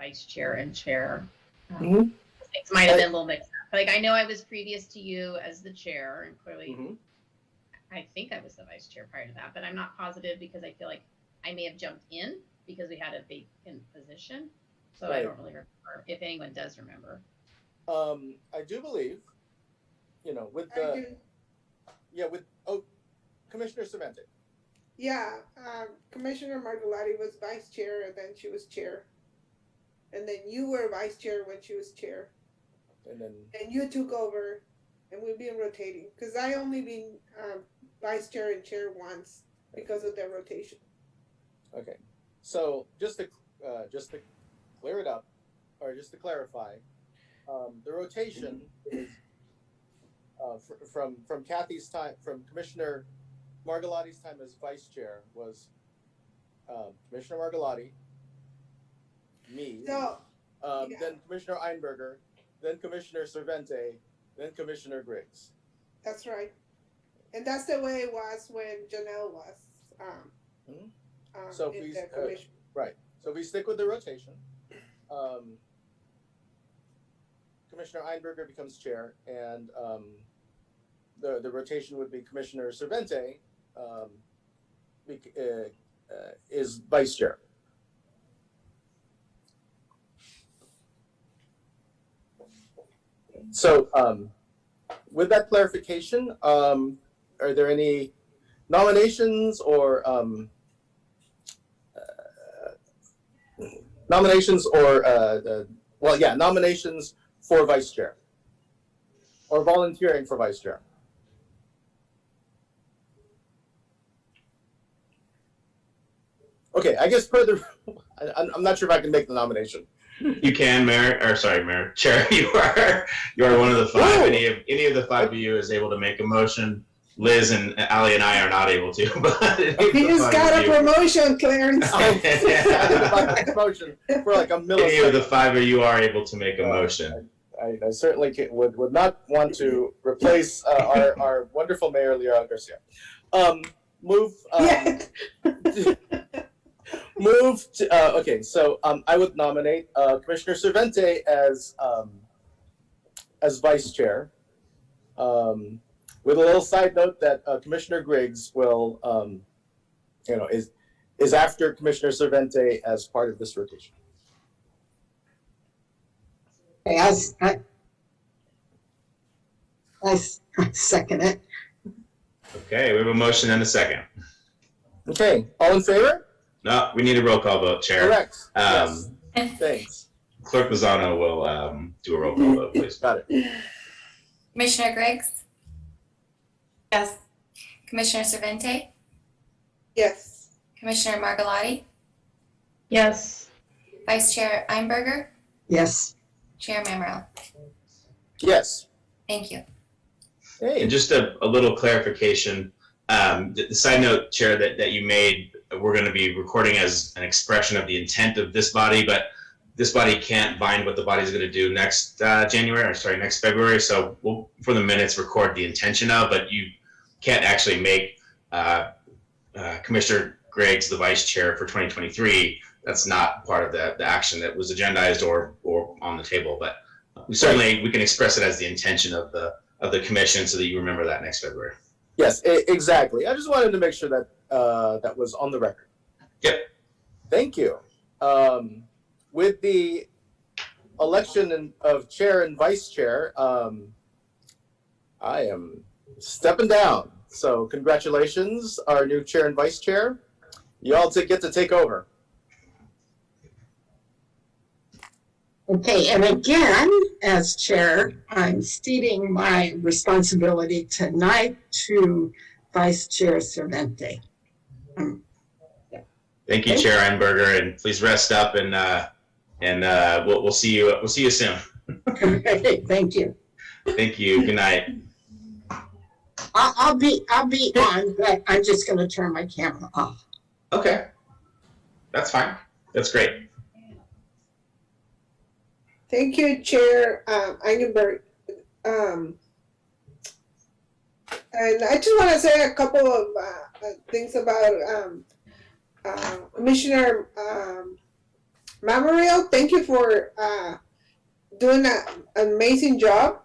vice chair and chair. Mm-hmm. Things might have been a little mixed up. Like I know I was previous to you as the chair, and clearly, I think I was the vice chair prior to that, but I'm not positive because I feel like I may have jumped in because we had a vacant position. So I don't really remember if anyone does remember. I do believe, with the Commissioner Cervante. Yeah, Commissioner Margolati was vice chair, and then she was chair, and then you were vice chair when she was chair, and you took over, and we've been rotating because I only been vice chair and chair once because of the rotation. Okay, so just to clear it up, or just to clarify, the rotation is from Kathy's time, from Commissioner Margolati's time as vice chair was Commissioner Margolati, me, then Commissioner Einberger, then Commissioner Cervante, then Commissioner Griggs. That's right, and that's the way it was when Janelle was. So please, right. So if we stick with the rotation, Commissioner Einberger becomes chair, and the rotation would be Commissioner Cervante is vice chair. So with that clarification, are there any nominations or nominations for vice chair or volunteering for vice chair? Okay, I guess I'm not sure if I can make the nomination. You can, Chair. You are one of the five. Whoa. Any of the five of you is able to make a motion. Liz and Ali and I are not able to. But he just got a promotion, Clarence. Promotion for like a millisecond. Any of the five of you are able to make a motion. I certainly would not want to replace our wonderful Mayor Leora Garcia. Move to, okay, so I would nominate Commissioner Cervante as vice chair. With a little side note that Commissioner Griggs will, is after Commissioner Cervante as part of this rotation. Okay, I second it. Okay, we have a motion and a second. Okay, all in favor? No, we need a roll call vote, Chair. Correct. Yes. Thanks. Clerk Lozano will do a roll call vote, please. Got it. Commissioner Griggs? Yes. Commissioner Cervante? Yes. Commissioner Margolati? Yes. Vice Chair Einberger? Yes. Chair Mamrell? Yes. Thank you. Hey. And just a little clarification, the side note, Chair, that you made, we're going to be recording as an expression of the intent of this body, but this body can't bind what the body's going to do next next February. So we'll, for the minutes, record the intention of, but you can't actually make Commissioner Griggs the vice chair for 2023. That's not part of the action that was agendized or on the table, but we can express it as the intention of the commission so that you remember that next February. Yes, exactly. I just wanted to make sure that that was on the record. Yep. Thank you. With the election of chair and vice chair, I am stepping down. So congratulations, our new chair and vice chair. You all get to take over. Okay, and again, as chair, I'm ceding my responsibility tonight to Vice Chair Cervante. Thank you, Chair Einberger, and please rest up, and we'll see you. We'll see you soon. Okay, thank you. Thank you. Good night. I'll be on, but I'm just going to turn my camera off. Okay, that's fine. That's great. Thank you, Chair Einberger. And I just want to say a couple of things about Commissioner Memorial, thank you for doing an amazing job,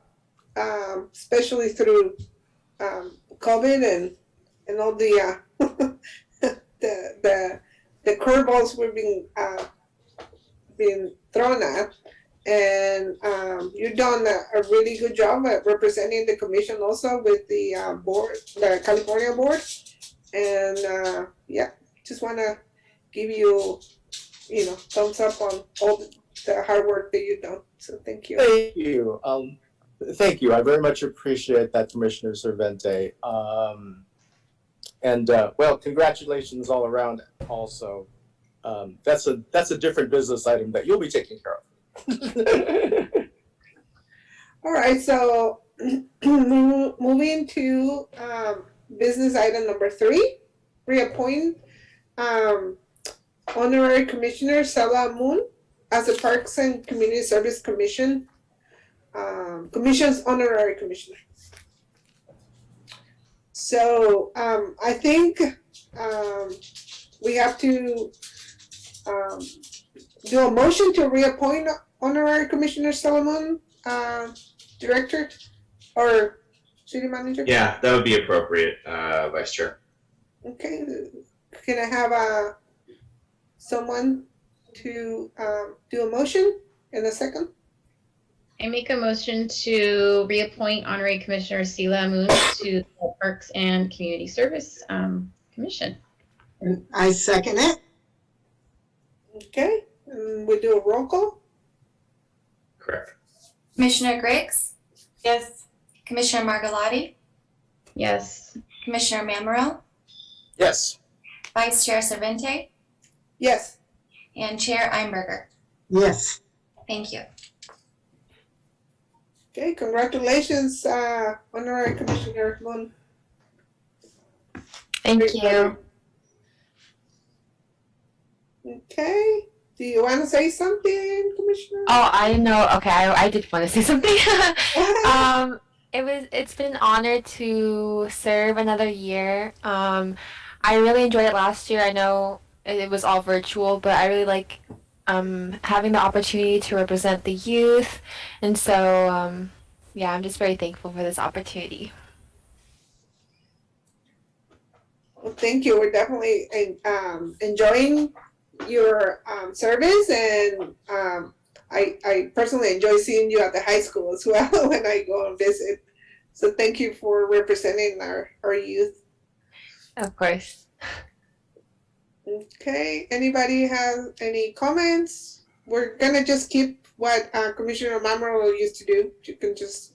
especially through COVID and all the the curveballs we're being thrown at. And you've done a really good job at representing the commission also with the board, the California board. And yeah, just want to give you, thumbs up on all the hard work that you've done. So thank you. Thank you. Thank you. I very much appreciate that, Commissioner Cervente. Well, congratulations all around. Also, that's a different business item that you'll be taking care of. All right, so moving to business item number 3, reappoint Honorary Commissioner Sala Moon as the Parks and Community Service Commission, Commission's Honorary Commissioner. So I think we have to do a motion to reappoint Honorary Commissioner Solomon, Director or City Manager? Yeah, that would be appropriate, Vice Chair. Okay, can I have someone to do a motion in a second? I make a motion to reappoint Honorary Commissioner Sela Moon to the Parks and Community Service Commission. And I second it. Okay, and we do a roll call? Correct. Commissioner Griggs? Yes. Commissioner Margolotti? Yes. Commissioner Mamarel? Yes. Vice Chair Cervente? Yes. And Chair Einberger? Yes. Thank you. Okay, congratulations, Honorary Commissioner Moon. Thank you. Okay, do you want to say something, Commissioner? Oh, I know. Okay, I did want to say something. It's been an honor to serve another year. I really enjoyed it last year. I know it was all virtual, but I really like having the opportunity to represent the youth, and so yeah, I'm just very thankful for this opportunity. Well, thank you. We're definitely enjoying your service, and I personally enjoy seeing you at the high school as well when I go and visit. So thank you for representing our youth. Of course. Okay, anybody have any comments? We're gonna just keep what Commissioner Mamaro used to do. You can just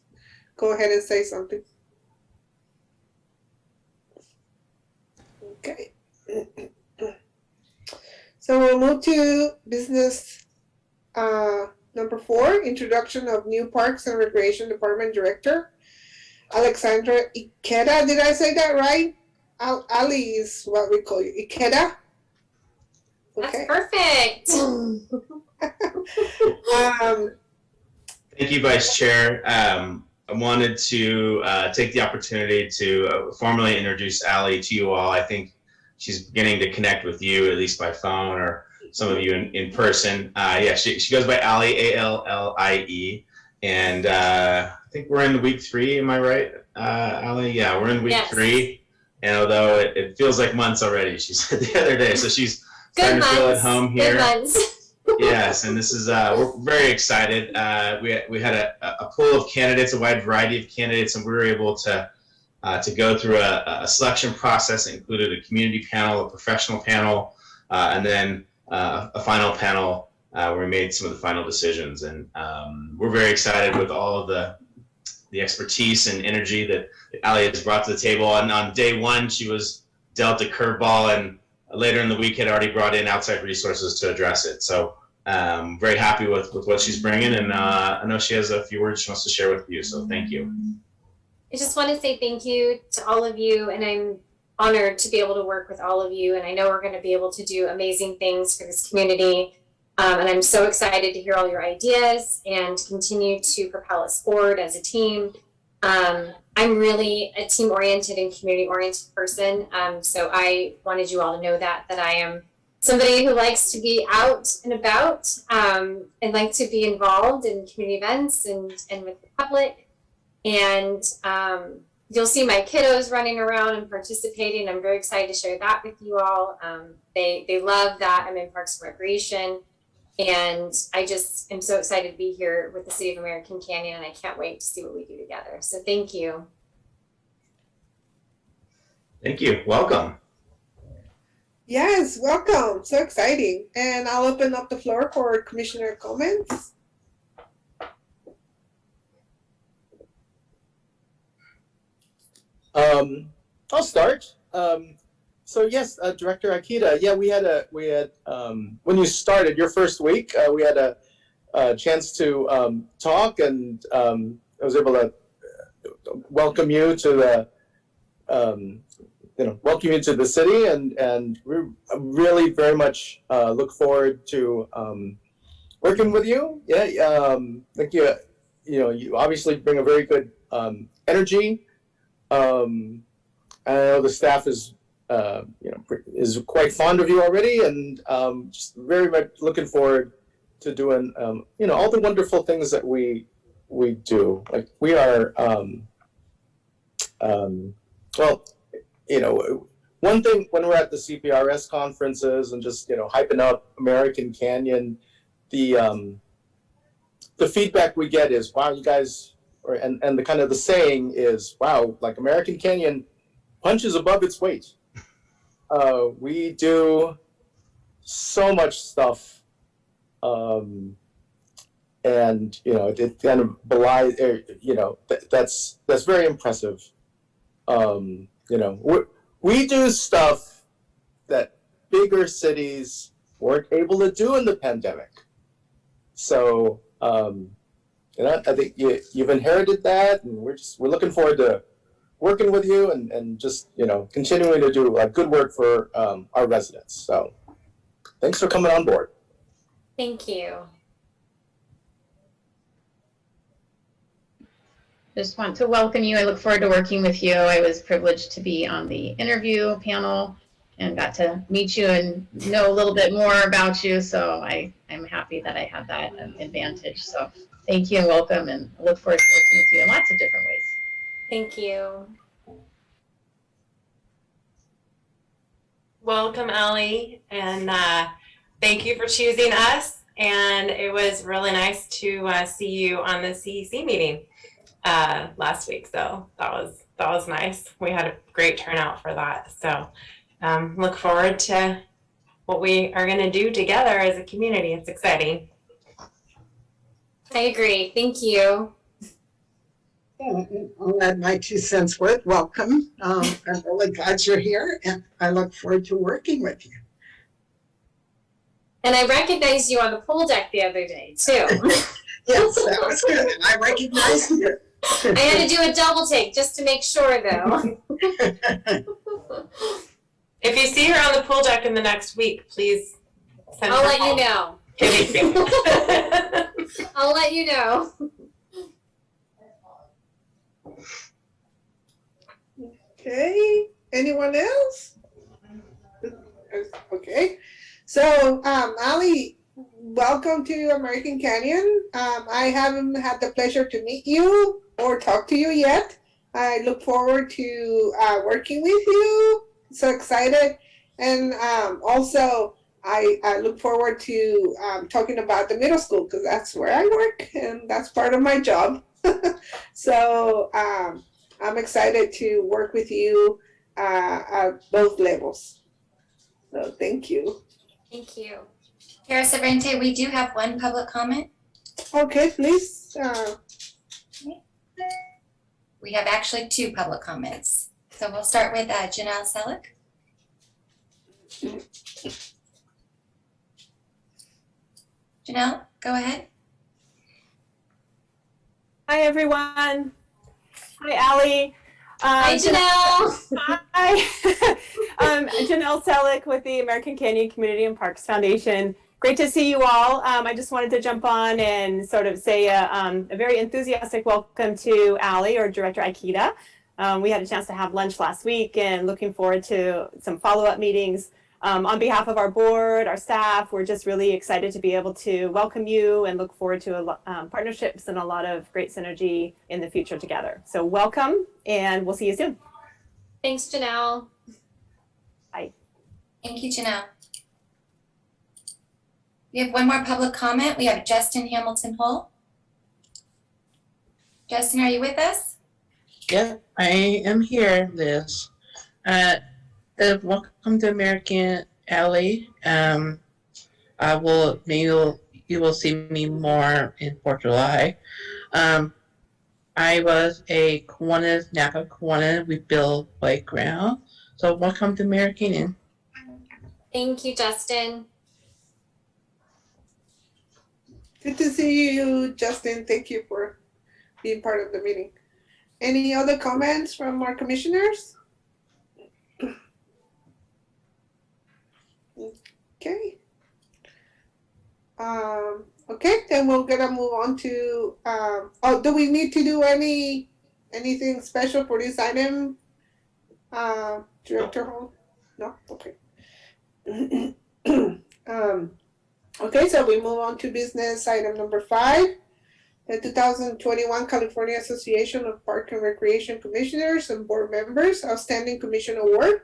go ahead and say something. Okay. So we'll move to business number 4, introduction of new Parks and Recreation Department Director, Alexandra Ikeda. Did I say that right? Ali is what we call you, Ikeda. Okay. That's perfect. Thank you, Vice Chair. I wanted to take the opportunity to formally introduce Allie to you all. I think she's beginning to connect with you, at least by phone, or some of you in person. Yeah, she goes by Allie, A-L-L-I-E. And I think we're in week 3, am I right, Allie? Yeah, we're in week 3. And although it feels like months already, she said the other day, so she's starting to feel at home here. Good months. Yes, and this is we're very excited. We had a pool of candidates, a wide variety of candidates, and we were able to go through a selection process that included a community panel, a professional panel, and then a final panel where we made some of the final decisions. And we're very excited with all of the expertise and energy that Allie has brought to the table. And on day 1, she was dealt a curveball, and later in the week had already brought in outside resources to address it. So very happy with what she's bringing, and I know she has a few words she wants to share with you, so thank you. I just want to say thank you to all of you, and I'm honored to be able to work with all of you, and I know we're going to be able to do amazing things for this community, and I'm so excited to hear all your ideas and continue to propel us forward as a team. I'm really a team-oriented and community-oriented person, so I wanted you all to know that I am somebody who likes to be out and about and like to be involved in community events and with the public. And you'll see my kiddos running around and participating. I'm very excited to share that with you all. They love that I'm in Parks and Recreation. And I just am so excited to be here with the City of American Canyon, and I can't wait to see what we do together. So thank you. Thank you. Welcome. Yes, welcome. So exciting. And I'll open up the floor for commissioner comments. I'll start. So yes, Director Ikeda. Yeah, we had when you started your first week, we had a chance to talk, and I was able to welcome you to the welcome you to the city, and we really very much look forward to working with you. Yeah, think you obviously bring a very good energy. I know the staff is quite fond of you already, and just very much looking forward to doing all the wonderful things that we do. Like we are one thing when we're at the CPRS conferences and just hyping up American Canyon, the feedback we get is, wow, you guys, and the kind of the saying is, wow, like American Canyon punches above its weight. We do so much stuff, and it kind of belies, that's very impressive. We do stuff that bigger cities weren't able to do in the pandemic. So, I think you've inherited that, and we're looking forward to working with you and just continuing to do good work for our residents. So, thanks for coming on board. Thank you. Just want to welcome you. I look forward to working with you. I was privileged to be on the interview panel and got to meet you and know a little bit more about you. So I'm happy that I had that advantage. So thank you and welcome, and I look forward to working with you in lots of different ways. Thank you. Welcome, Ali, and thank you for choosing us. And it was really nice to see you on the CEC meeting last week. So that was nice. We had a great turnout for that. So look forward to what we are going to do together as a community. It's exciting. I agree. Thank you. I'll add my 2 cents worth. Welcome. I'm really glad you're here, and I look forward to working with you. And I recognized you on the pool deck the other day, too. Yes, that was good. I recognized you. I had to do a double take just to make sure, though. If you see her on the pool deck in the next week, please send I'll her let home. you know. Give me I'll let you know. Okay, anyone else? Okay, so Ali, welcome to American Canyon. I haven't had the pleasure to meet you or talk to you yet. I look forward to working with you. So excited. And also, I look forward to talking about the middle school, because that's where I work and that's part of my job. So I'm excited to work with you at both levels. So thank you. Thank you. Chair Severente, we do have one public comment. Okay, please. We have actually 2 public comments. So we'll start with Janelle Selick. Janelle, go ahead. Hi, everyone. Hi, Ali. Hi, Janelle. Hi. Janelle Selick with the American Canyon Community and Parks Foundation. Great to see you all. I just wanted to jump on and sort of say a very enthusiastic welcome to Ali, or Director Ikeda. We had a chance to have lunch last week and looking forward to some follow-up meetings. on behalf of our board, our staff, we're just really excited to be able to welcome you and look forward to partnerships and a lot of great synergy in the future together. So welcome, and we'll see you soon. Thanks, Janelle. Bye. Thank you, Janelle. We have one more public comment. We have Justin Hamilton Hull. Justin, are you with us? Yeah, I am here, Liz. Welcome to American Alley. I will, maybe you will see me more in 4th of July. I was a Kiwanis, Napa Kiwanis. We build playground. So welcome to American Inn. Thank you, Justin. Good to see you, Justin. Thank you for being part of the meeting. Any other comments from our commissioners? Okay. Okay, then we're gonna move on to, do we need to do anything special for this item? Director Hall? No? Okay. Okay, so we move on to business item number 5. The 2021 California Association of Park and Recreation Commissioners and Board Members Outstanding Commission Award.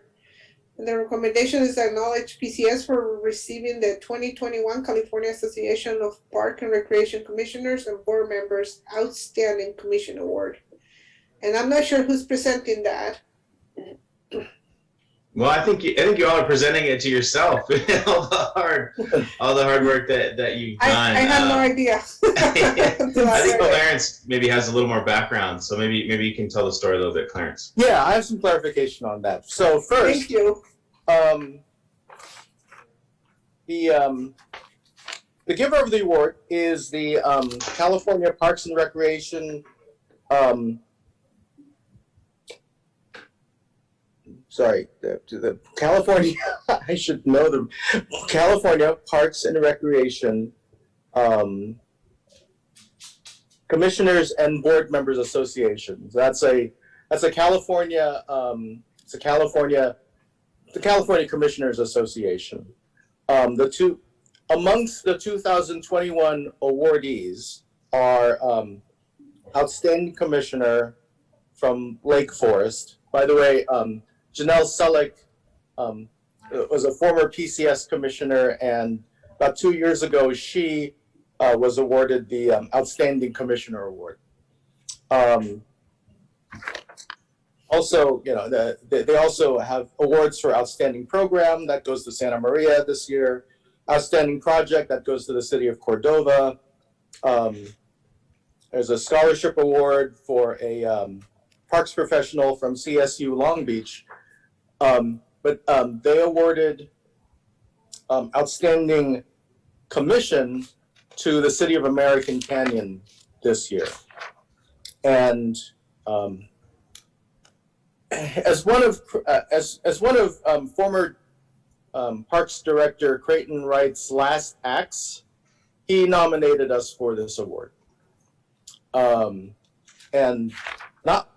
And the recommendation is to acknowledge PCS for receiving the 2021 California Association of Park and Recreation Commissioners and Board Members Outstanding Commission Award. And I'm not sure who's presenting that. Well, I think you all are presenting it to yourself. all the hard work that you've done. I have no idea. I think Clarence maybe has a little more background, so maybe you can tell the story a little bit, Clarence. Yeah, I have some clarification on that. So first, Thank you. The giver of the award is the California Parks and Recreation. The California. I should know the California Parks and Recreation Commissioners and Board Members Association. That's a California. It's a California. The California Commissioners Association. Amongst the 2021 awardees are Outstanding Commissioner from Lake Forest. By the way, Janelle Selleck was a former PCS commissioner, and about 2 years ago, she was awarded the Outstanding Commissioner Award. Also, they also have awards for Outstanding Program that goes to Santa Maria this year. Outstanding Project that goes to the city of Cordova. There's a scholarship award for a parks professional from CSU Long Beach. But they awarded Outstanding Commission to the city of American Canyon this year. And as one of former Parks Director Creighton Wright's last acts, he nominated us for this award. And not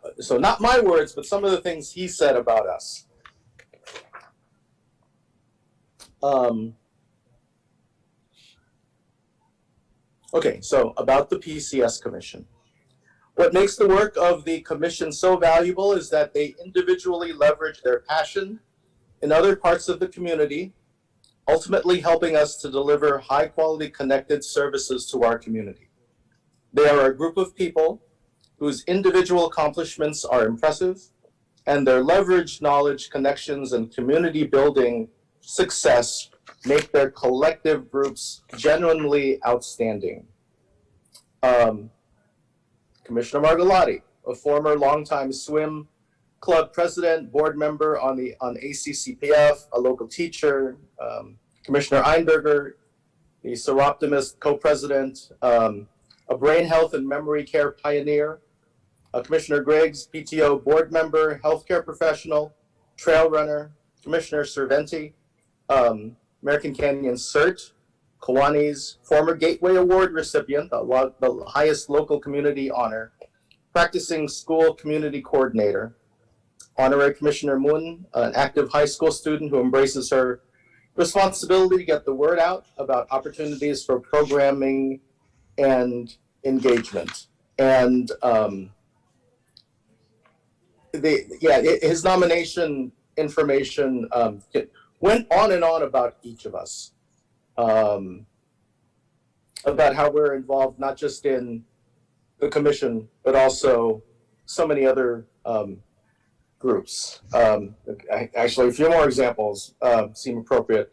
my words, but some of the things he said about us. Okay, so about the PCS Commission. What makes the work of the commission so valuable is that they individually leverage their passion in other parts of the community, ultimately helping us to deliver high-quality connected services to our community. They are a group of people whose individual accomplishments are impressive, and their leveraged knowledge, connections, and community-building success make their collective groups genuinely outstanding. Commissioner Margolotti, a former longtime swim club president, board member on ACCPF, a local teacher, Commissioner Einberger, the Seroptimist co-president, a brain health and memory care pioneer, Commissioner Griggs, PTO board member, healthcare professional, trail runner, Commissioner Cerventi, American Canyon CERT, Kiwanis, former Gateway Award recipient, the highest local community honor, practicing school community coordinator, Honorary Commissioner Moon, an active high school student who embraces her responsibility to get the word out about opportunities for programming and engagement. And his nomination information went on and on about each of us, about how we're involved not just in the commission, but also so many other groups. Actually, a few more examples seem appropriate.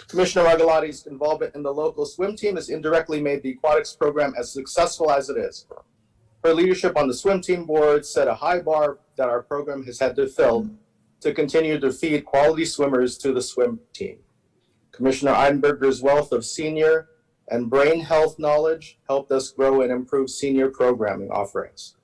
Commissioner Margalotti's involvement in the local swim team has indirectly made the aquatics program as successful as it is. Her leadership on the swim team board set a high bar that our program has had to fill to continue to feed quality swimmers to the swim team. Commissioner Einberger's wealth of senior and brain health knowledge helped us grow and improve senior programming offerings.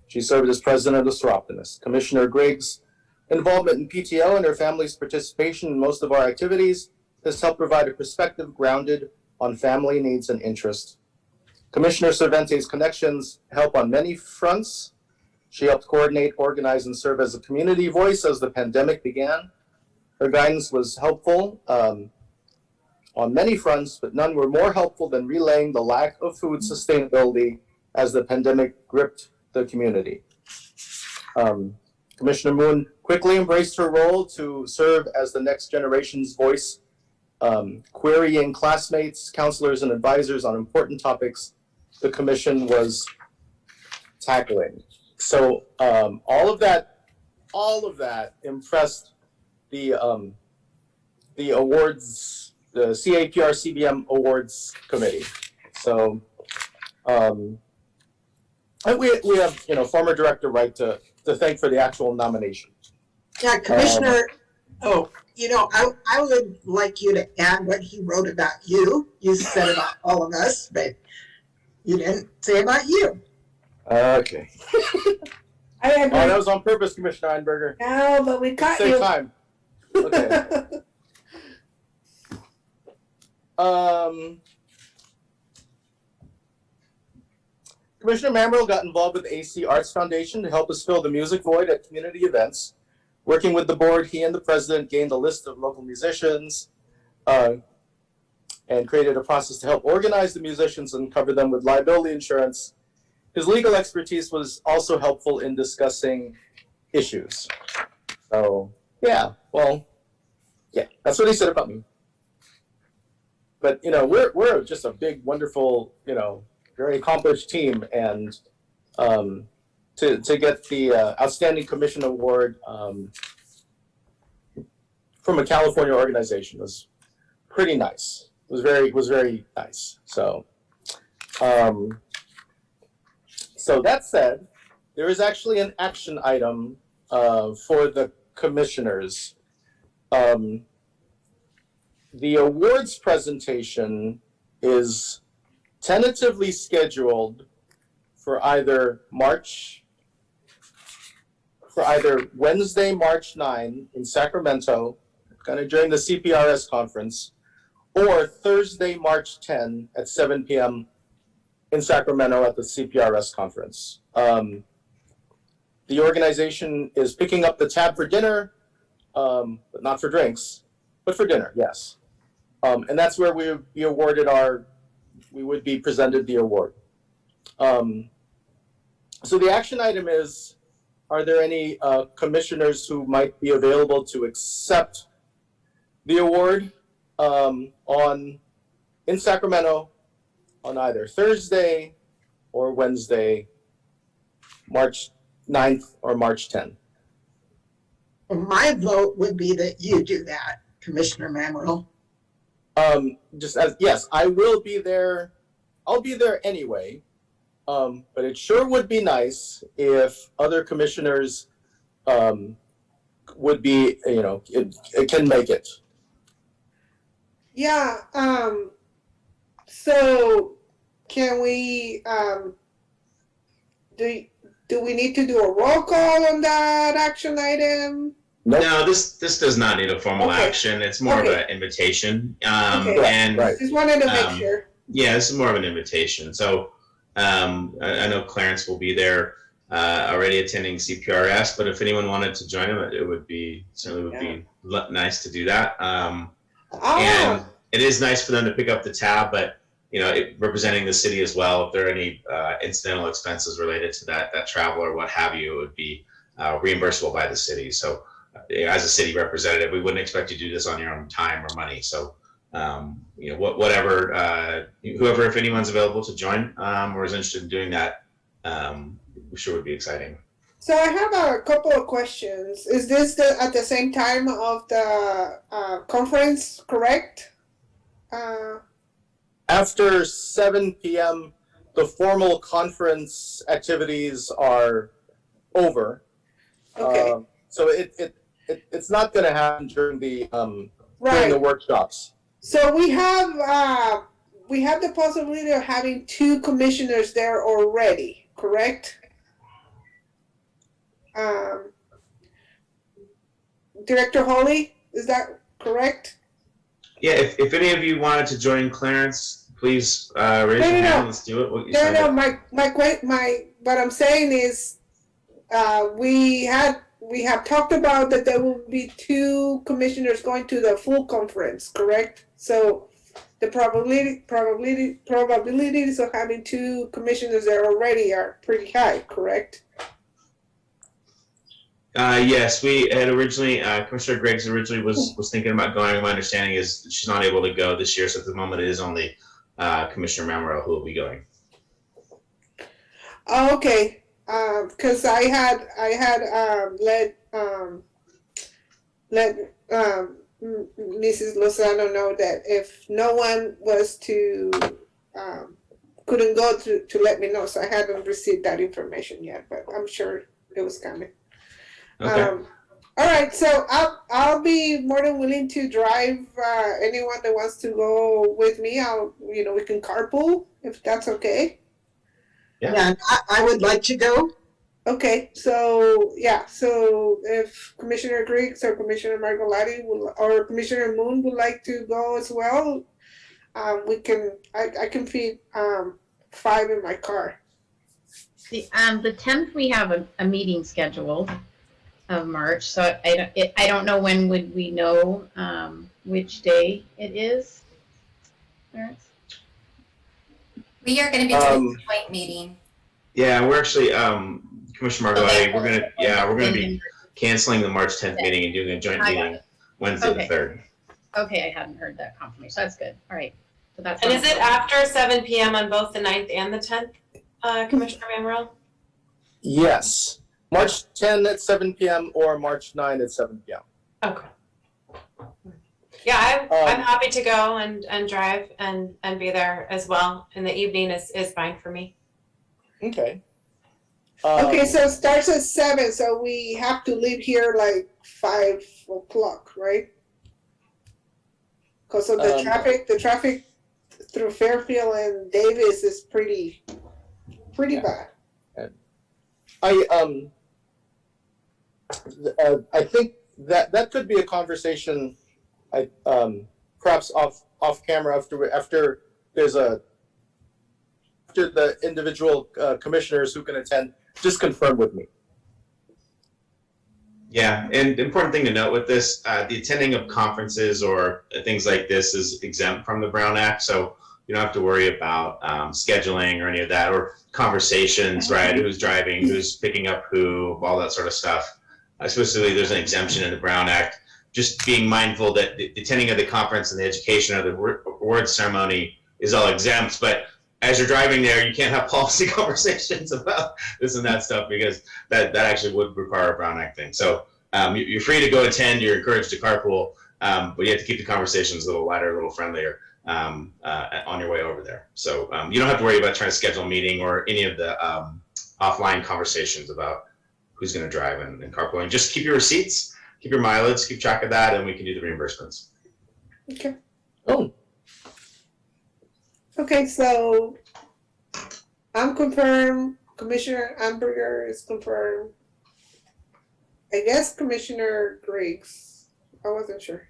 She served as president of Seroptimus. Commissioner Griggs' involvement in PTO and her family's participation in most of our activities has helped provide a perspective grounded on family needs and interests. Commissioner Cervantes' connections help on many fronts. She helped coordinate, organize, and serve as a community voice as the pandemic began. Her guidance was helpful on many fronts, but none were more helpful than relaying the lack of food sustainability as the pandemic gripped the community. Commissioner Moon quickly embraced her role to serve as the next generation's voice, querying classmates, counselors, and advisors on important topics the commission was tackling. So all of that impressed the awards, the CAPR CBM Awards Committee. So and we have former Director Wright to thank for the actual nomination. Yeah, Commissioner. I would like you to add what he wrote about you. You said about all of us, but you didn't say about you. Okay. That was on purpose, Commissioner Einberger. No, but we caught Save you. time. Okay. Commissioner Mamrell got involved with the AC Arts Foundation to help us fill the music void at community events. Working with the board, he and the president gained a list of local musicians and created a process to help organize the musicians and cover them with liability insurance. His legal expertise was also helpful in discussing issues. So, that's what he said about me. But, we're just a big, wonderful, very accomplished team, and to get the Outstanding Commission Award from a California organization was pretty nice. It was very nice. So, so that said, there is actually an action item for the commissioners. The awards presentation is tentatively scheduled for either Wednesday, March 9 in Sacramento, kind of during the CPRS conference, or Thursday, March 10 at 7 p.m. in Sacramento at the CPRS conference. The organization is picking up the tab for dinner, but not for drinks, but for dinner, yes. And that's where we would be presented the award. So the action item is, are there any commissioners who might be available to accept the award in Sacramento on either Thursday or Wednesday, March 9th or March 10th? My vote would be that you do that, Commissioner Mamrell. Yes, I will be there. I'll be there anyway. But it sure would be nice if other commissioners would be, can make it. Yeah. So can we do we need to do a roll call on that action item? Nope. No, this does not need a formal action. It's more of an invitation. And right. Just wanted to make sure. Yeah, this is more of an invitation. So I know Clarence will be there already attending CPRS, but if anyone wanted to join him, it would be certainly be nice to do that. And it is nice for them to pick up the tab, but representing the city as well, if there are any incidental expenses related to that travel or what have you, it would be reimbursable by the city. So as a city representative, we wouldn't expect you to do this on your own time or money. So whoever, if anyone's available to join or is interested in doing that, we sure would be exciting. So I have a couple of questions. Is this at the same time of the conference, correct? After 7 p.m., the formal conference activities are over. Okay. So it's not going to happen during the Right. workshops. So we have the possibility of having 2 commissioners there already, correct? Director Holly, is that correct? Yeah, if any of you wanted to join Clarence, please raise your hand. Let's do it. What I'm saying is, we have talked about that there will be 2 commissioners going to the full conference, correct? So the probabilities of having 2 commissioners there already are pretty high, correct? Yes, we had originally, Commissioner Griggs originally was thinking about going. My understanding is she's not able to go this year, so at the moment it is only Commissioner Mamrell who will be going. Oh, okay. Because I had let Mrs. Lozano know that if no one was to couldn't go to let me know, so I haven't received that information yet, but I'm sure it was coming. Okay. All right, so I'll be more than willing to drive anyone that wants to go with me. We can carpool if that's okay. Yeah, I would like to go. Okay, so if Commissioner Griggs or Commissioner Margolati or Commissioner Moon would like to go as well, I can fit 5 in my car. The 10th we have a meeting scheduled of March, so I don't know when would we know which day it is. We are going to be doing a joint meeting. Yeah, we're actually Commissioner Margolati. We're gonna be canceling the March 10th meeting and doing a joint meeting Wednesday the 3rd. Okay, I hadn't heard that confirmation. So that's good. All right. So that's. And is it after 7 p.m. on both the 9th and the 10th, Commissioner Mamrell? Yes. March 10 at 7 p.m. or March 9 at 7 p.m. Okay. Yeah, I'm happy to go and drive and be there as well. And the evening is fine for me. Okay. Okay, so it starts at 7, so we have to leave here like 5 o'clock, right? Because of the traffic through Fairfield and Davis is pretty bad. I think that could be a conversation, perhaps off camera after the individual commissioners who can attend just confirm with me. Yeah, and the important thing to note with this, the attending of conferences or things like this is exempt from the Brown Act, so you don't have to worry about scheduling or any of that, or conversations, right? Who's driving, who's picking up who, all that sort of stuff. Especially there's an exemption in the Brown Act. Just being mindful that the attending of the conference and the education of the award ceremony is all exempt, but as you're driving there, you can't have policy conversations about this and that stuff because that actually would require a Brown Act thing. So you're free to go attend, you're encouraged to carpool, but you have to keep the conversations a little lighter, a little friendlier on your way over there. So you don't have to worry about trying to schedule a meeting or any of the offline conversations about who's going to drive and carpooling. Just keep your receipts, keep your mileage, keep track of that, and we can do the reimbursements. Okay. Oh. Okay, so I'm confirmed. Commissioner Amberger is confirmed. I guess Commissioner Griggs. I wasn't sure.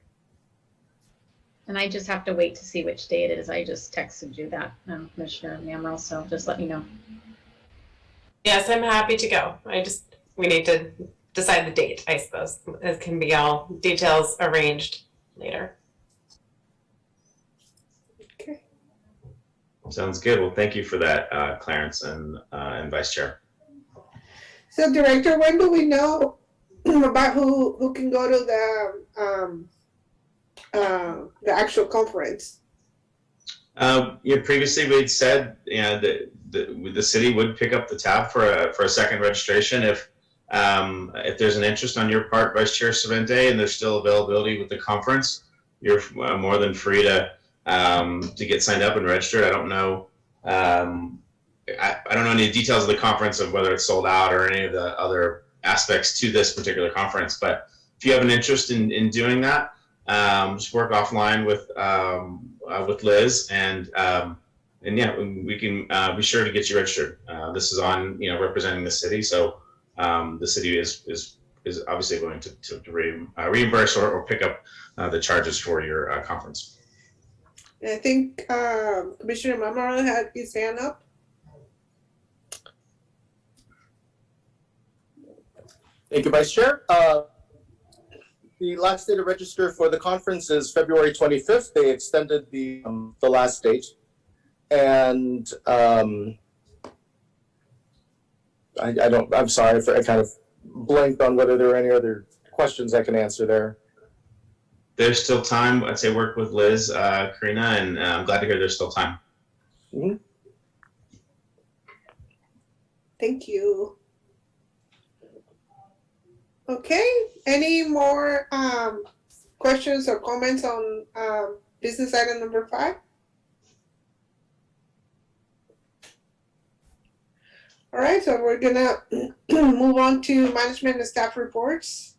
And I just have to wait to see which day it is. I just texted you that, Commissioner Mamrell, so just let me know. Yes, I'm happy to go. We need to decide the date, I suppose. It can be all details arranged later. Sounds good. Well, thank you for that, Clarence and Vice Chair. So, Director, when do we know about who can go to the actual conference? Previously we had said that the city would pick up the tab for a second registration if there's an interest on your part, Vice Chair Cervente, and there's still availability with the conference. You're more than free to get signed up and registered. I don't know. I don't know any details of the conference of whether it's sold out or any of the other aspects to this particular conference. But if you have an interest in doing that, just work offline with Liz, and yeah, we can be sure to get you registered. This is on representing the city, so the city is obviously going to reimburse or pick up the charges for your conference. And I think Commissioner Mamara had his hand up. Thank you, Vice Chair. The last day to register for the conference is February 25th. They extended the last date, and I'm sorry I kind of blanked on whether there are any other questions I can answer there. There's still time. I'd say work with Liz, Karina, and I'm glad to hear there's still time. Mm-hmm. Thank you. Okay, any more questions or comments on business item number 5? All right, so we're gonna move on to management and staff reports.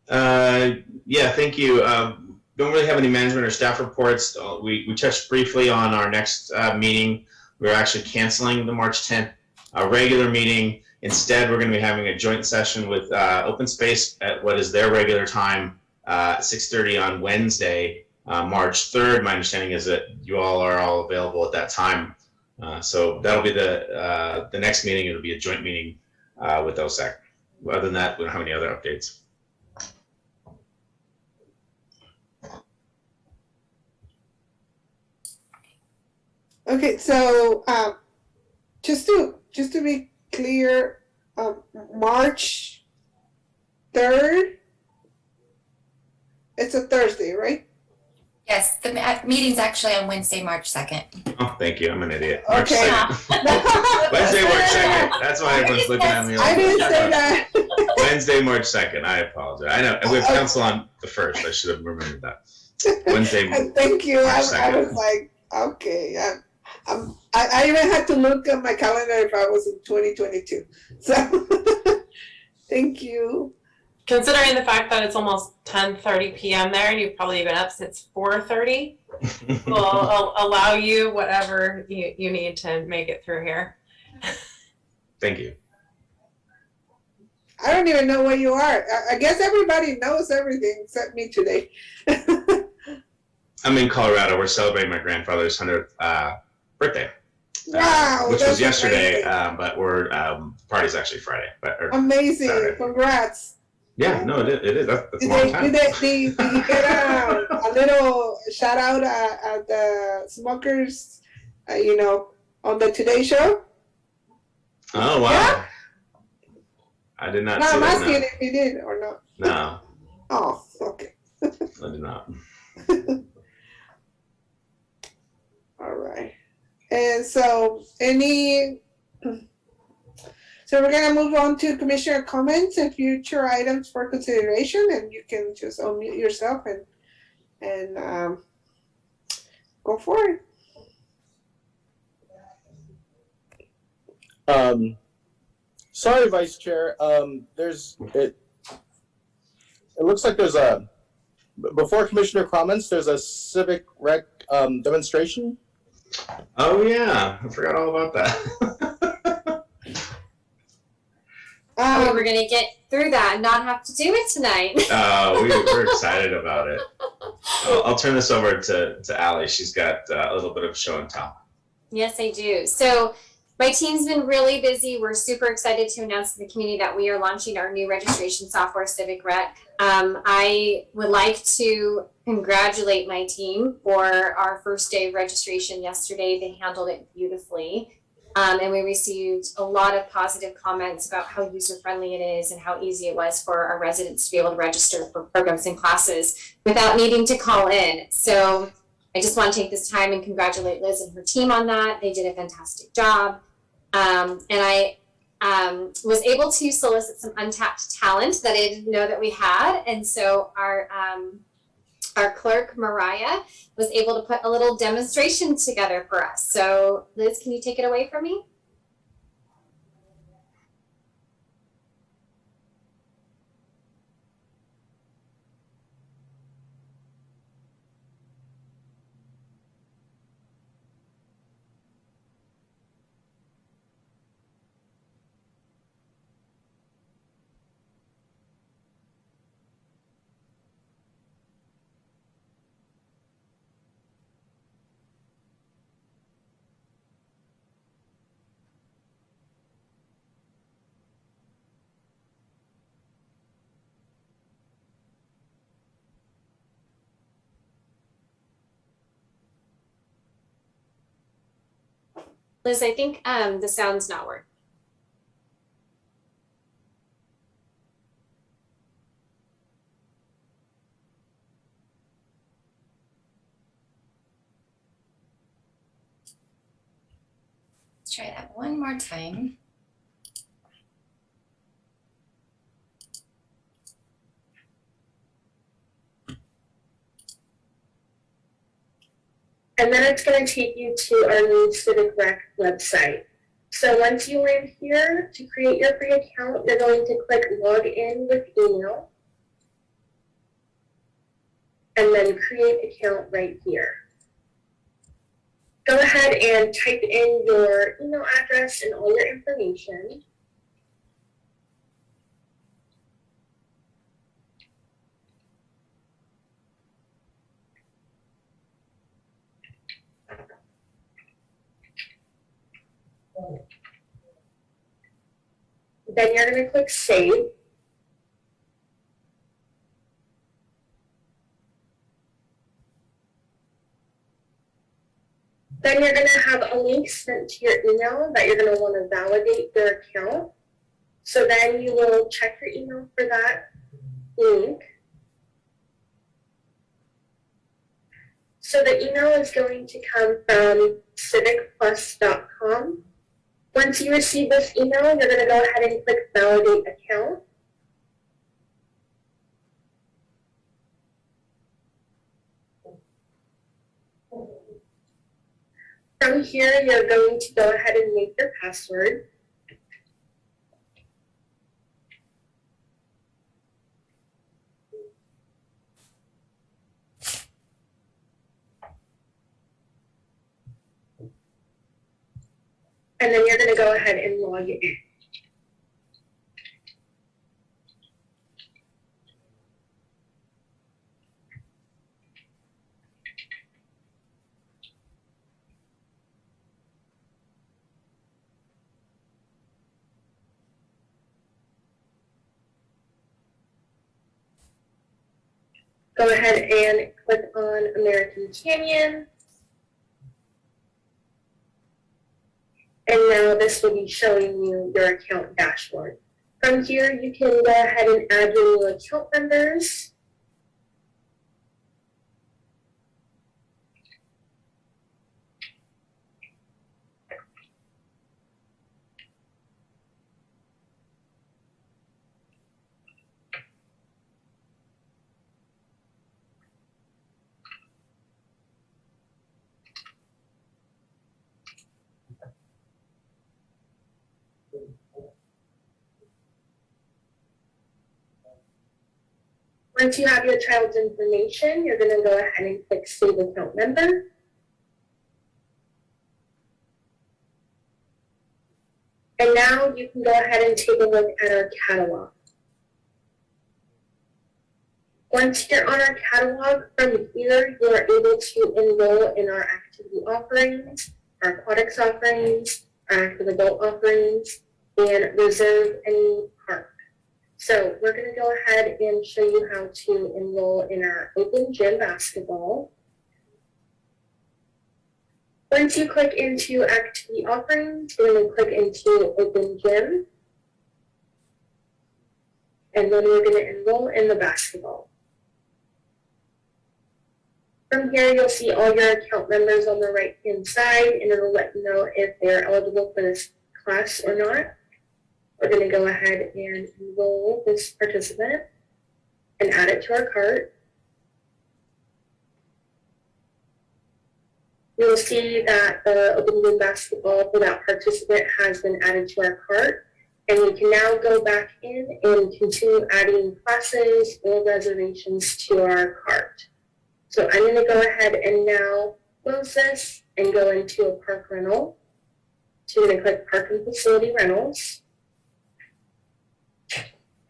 Yeah, thank you. Don't really have any management or staff reports. We touched briefly on our next meeting. We're actually canceling the March 10th regular meeting. Instead, we're going to be having a joint session with Open Space at what is their regular time, 6:30 on Wednesday, March 3rd. My understanding is that you all are all available at that time. So that'll be the next meeting. It'll be a joint meeting with OSAC. Other than that, we don't have any other updates. Okay, so just to be clear, March 3rd, it's a Thursday, right? Yes, the meeting's actually on Wednesday, March 2nd. Oh, thank you. I'm an idiot. March Okay. 2nd. Wednesday, March 2nd. That's why everyone's looking at me. I didn't say that. Wednesday, March 2nd. I apologize. I know. We have council on the 1st. I should have remembered that. Wednesday. Thank you. I March 2nd. was like, okay. I even had to look at my calendar if I was in 2022. So thank you. Considering the fact that it's almost 10:30 p.m. there, and you've probably been up since 4:30, we'll allow you whatever you need to make it through here. Thank you. I don't even know where you are. I guess everybody knows everything except me today. I'm in Colorado. We're celebrating my grandfather's 100th birthday. Wow, which that's was yesterday, amazing. But we're party's actually Friday. Amazing! Saturday. Congrats. Yeah, no, it is. That's a Did long time. you get a little shout out at the smokers? On the Today Show. Oh wow! Yeah? I did not. No, see I'm that, asking no. if you did or not. No, Oh, okay. I did not. All right. And so so we're gonna move on to commissioner comments and future items for consideration, and you can just unmute yourself and go for it. Sorry, Vice Chair. It looks like there's before commissioner comments, there's a civic rec demonstration. Oh yeah, I forgot all about that. We were gonna get through that and not have to do it tonight. We're excited about it. I'll turn this over to Allie. She's got a little bit of show and tell. Yes, I do. So my team's been really busy. We're super excited to announce to the community that we are launching our new registration software, Civic Rec. I would like to congratulate my team for our first day of registration yesterday. They handled it beautifully. And we received a lot of positive comments about how user-friendly it is and how easy it was for our residents to be able to register for programs and classes without needing to call in. So I just want to take this time and congratulate Liz and her team on that. They did a fantastic job. And I was able to solicit some untapped talent that I didn't know that we had. And so our clerk, Mariah, was able to put a little demonstration together for us. So Liz, can you take it away from me? Liz, I think the sound's not working. Let's try that one more time. And then it's going to take you to our new Civic Rec website. So once you land here, to create your free account, you're going to click log in with email. And then create account right here. Go ahead and type in your email address and all your information. Then you're going to click save. Then you're going to have a link sent to your email that you're going to want to validate your account. So then you will check your email for that link. So the email is going to come from civicplus.com. Once you receive this email, you're going to go ahead and click validate account. From here, you're going to go ahead and make your password. And then you're going to go ahead and log in. Go ahead and click on American Canyon. And now this will be showing you your account dashboard. From here, you can go ahead and add your new account members. Once you have your child's information, you're going to go ahead and click Save Account Member. And now you can go ahead and take a look at our catalog. Once you're on our catalog, from here, you are able to enroll in our activity offerings, our aquatics offerings, our active adult offerings, and reserve any park. So we're going to go ahead and show you how to enroll in our open gym basketball. Once you click into activity offerings, you're going to click into open gym. And then we're going to enroll in the basketball. From here, you'll see all your account members on the right-hand side, and it'll let you know if they're eligible for this class or not. We're going to go ahead and enroll this participant and add it to our cart. You'll see that the open gym basketball for that participant has been added to our cart. And we can now go back in and continue adding classes or reservations to our cart. So I'm going to go ahead and now close this and go into a park rental. So you're going to click Park and Facility Rentals.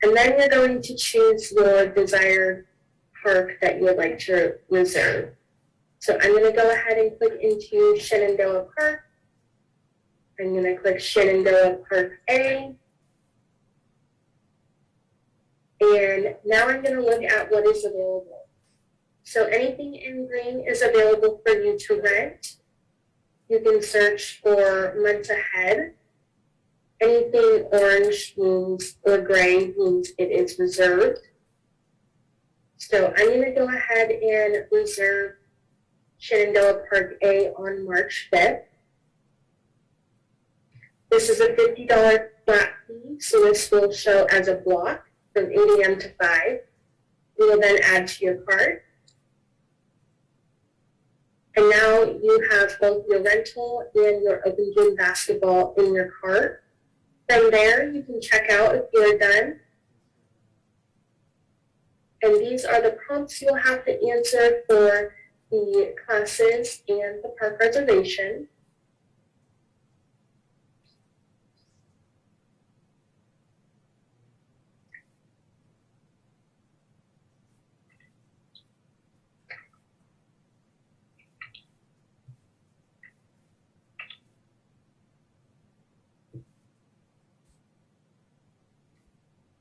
And then you're going to choose your desired park that you would like to reserve. So I'm going to go ahead and click into Shenandoah Park. I'm going to click Shenandoah Park A. And now I'm going to look at what is available. So anything in green is available for you to rent. You can search for months ahead. Anything orange means, or gray means it is reserved. So I'm going to go ahead and reserve Shenandoah Park A on March 5th. This is a $50 flat fee, so this will show as a block from 8 a.m. to 5. You will then add to your cart. And now you have both your rental and your open gym basketball in your cart. From there, you can check out if you're done. And these are the prompts you'll have to answer for the classes and the park reservation.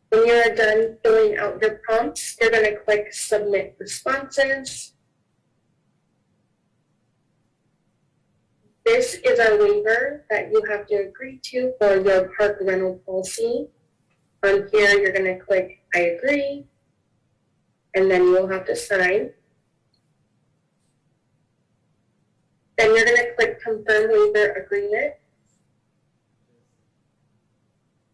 When you're done filling out your prompts, you're going to click Submit Responses. This is our waiver that you have to agree to for your park rental policy. On here, you're going to click I agree, and then you'll have to sign. Then you're going to click Confirm Waiver Agreement.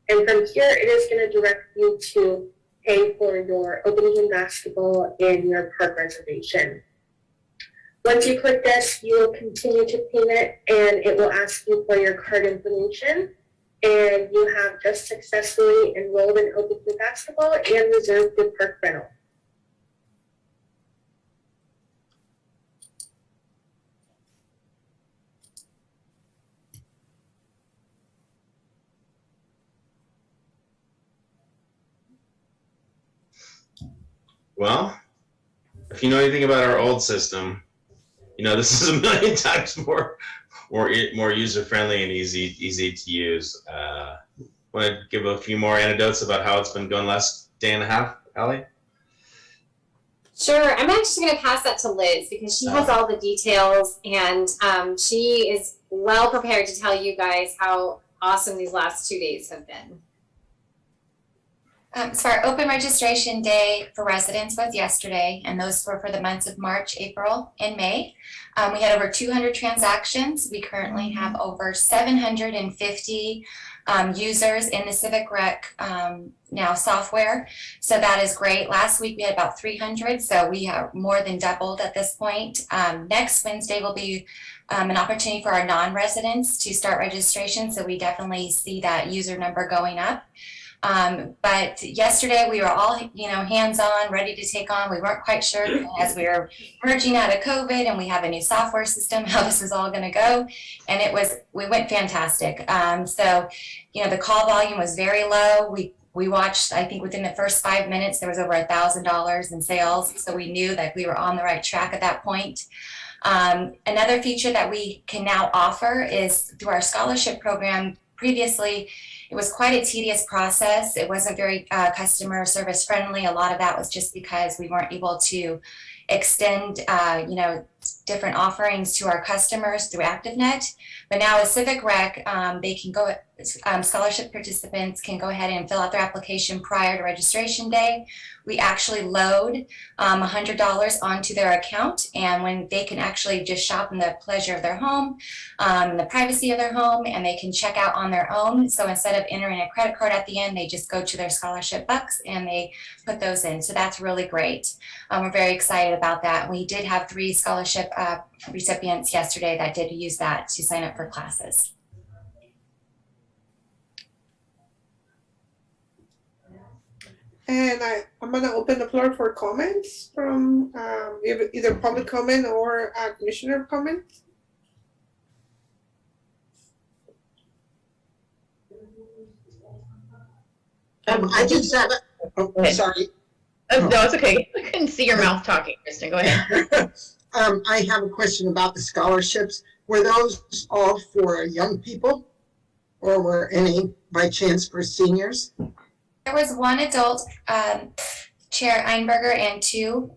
And from here, it is going to direct you to pay for your open gym basketball and your park reservation. Once you click this, you will continue to payment, and it will ask you for your card information. And you have just successfully enrolled in open gym basketball and reserved your park rental. Well, if you know anything about our old system, you know this is a million times more user friendly and easy to use. Want to give a few more anecdotes about how it's been going last day and a half, Allie? Sure. I'm actually going to pass that to Liz because she has all the details, and she is well prepared to tell you guys how awesome these last 2 days have been. So our open registration day for residents was yesterday, and those were for the months of March, April, and May. We had over 200 transactions. We currently have over 750 users in the Civic Rec now software. So that is great. Last week we had about 300, so we have more than doubled at this point. Next Wednesday will be an opportunity for our non-residents to start registration, so we definitely see that user number going up. But yesterday we were all, hands-on, ready to take on. We weren't quite sure as we were merging out of COVID and we have a new software system, how this is all going to go. And we went fantastic. So, the call volume was very low. We watched, I think within the first 5 minutes, there was over $1,000 in sales. So we knew that we were on the right track at that point. Another feature that we can now offer is through our scholarship program. Previously, It was quite a tedious process. It wasn't very customer service friendly. A lot of that was just because we weren't able to extend, different offerings to our customers through ActiveNet. But now with Civic Rec, they can go, scholarship participants can go ahead and fill out their application prior to registration day. We actually load $100 onto their account, and when they can actually just shop in the pleasure of their home, the privacy of their home, and they can check out on their own. So instead of entering a credit card at the end, they just go to their scholarship bucks and they put those in. So that's really great. We're very excited about that. We did have 3 scholarship recipients yesterday that did use that to sign up for classes. And I'm going to open the floor for comments from either public comment or commissioner comments. I just have sorry. No, it's okay. I couldn't see your mouth talking, Kristen. Go ahead. I have a question about the scholarships. Were those all for young people, or were any by chance for seniors? There was 1 adult, Chair Einberger, and 2,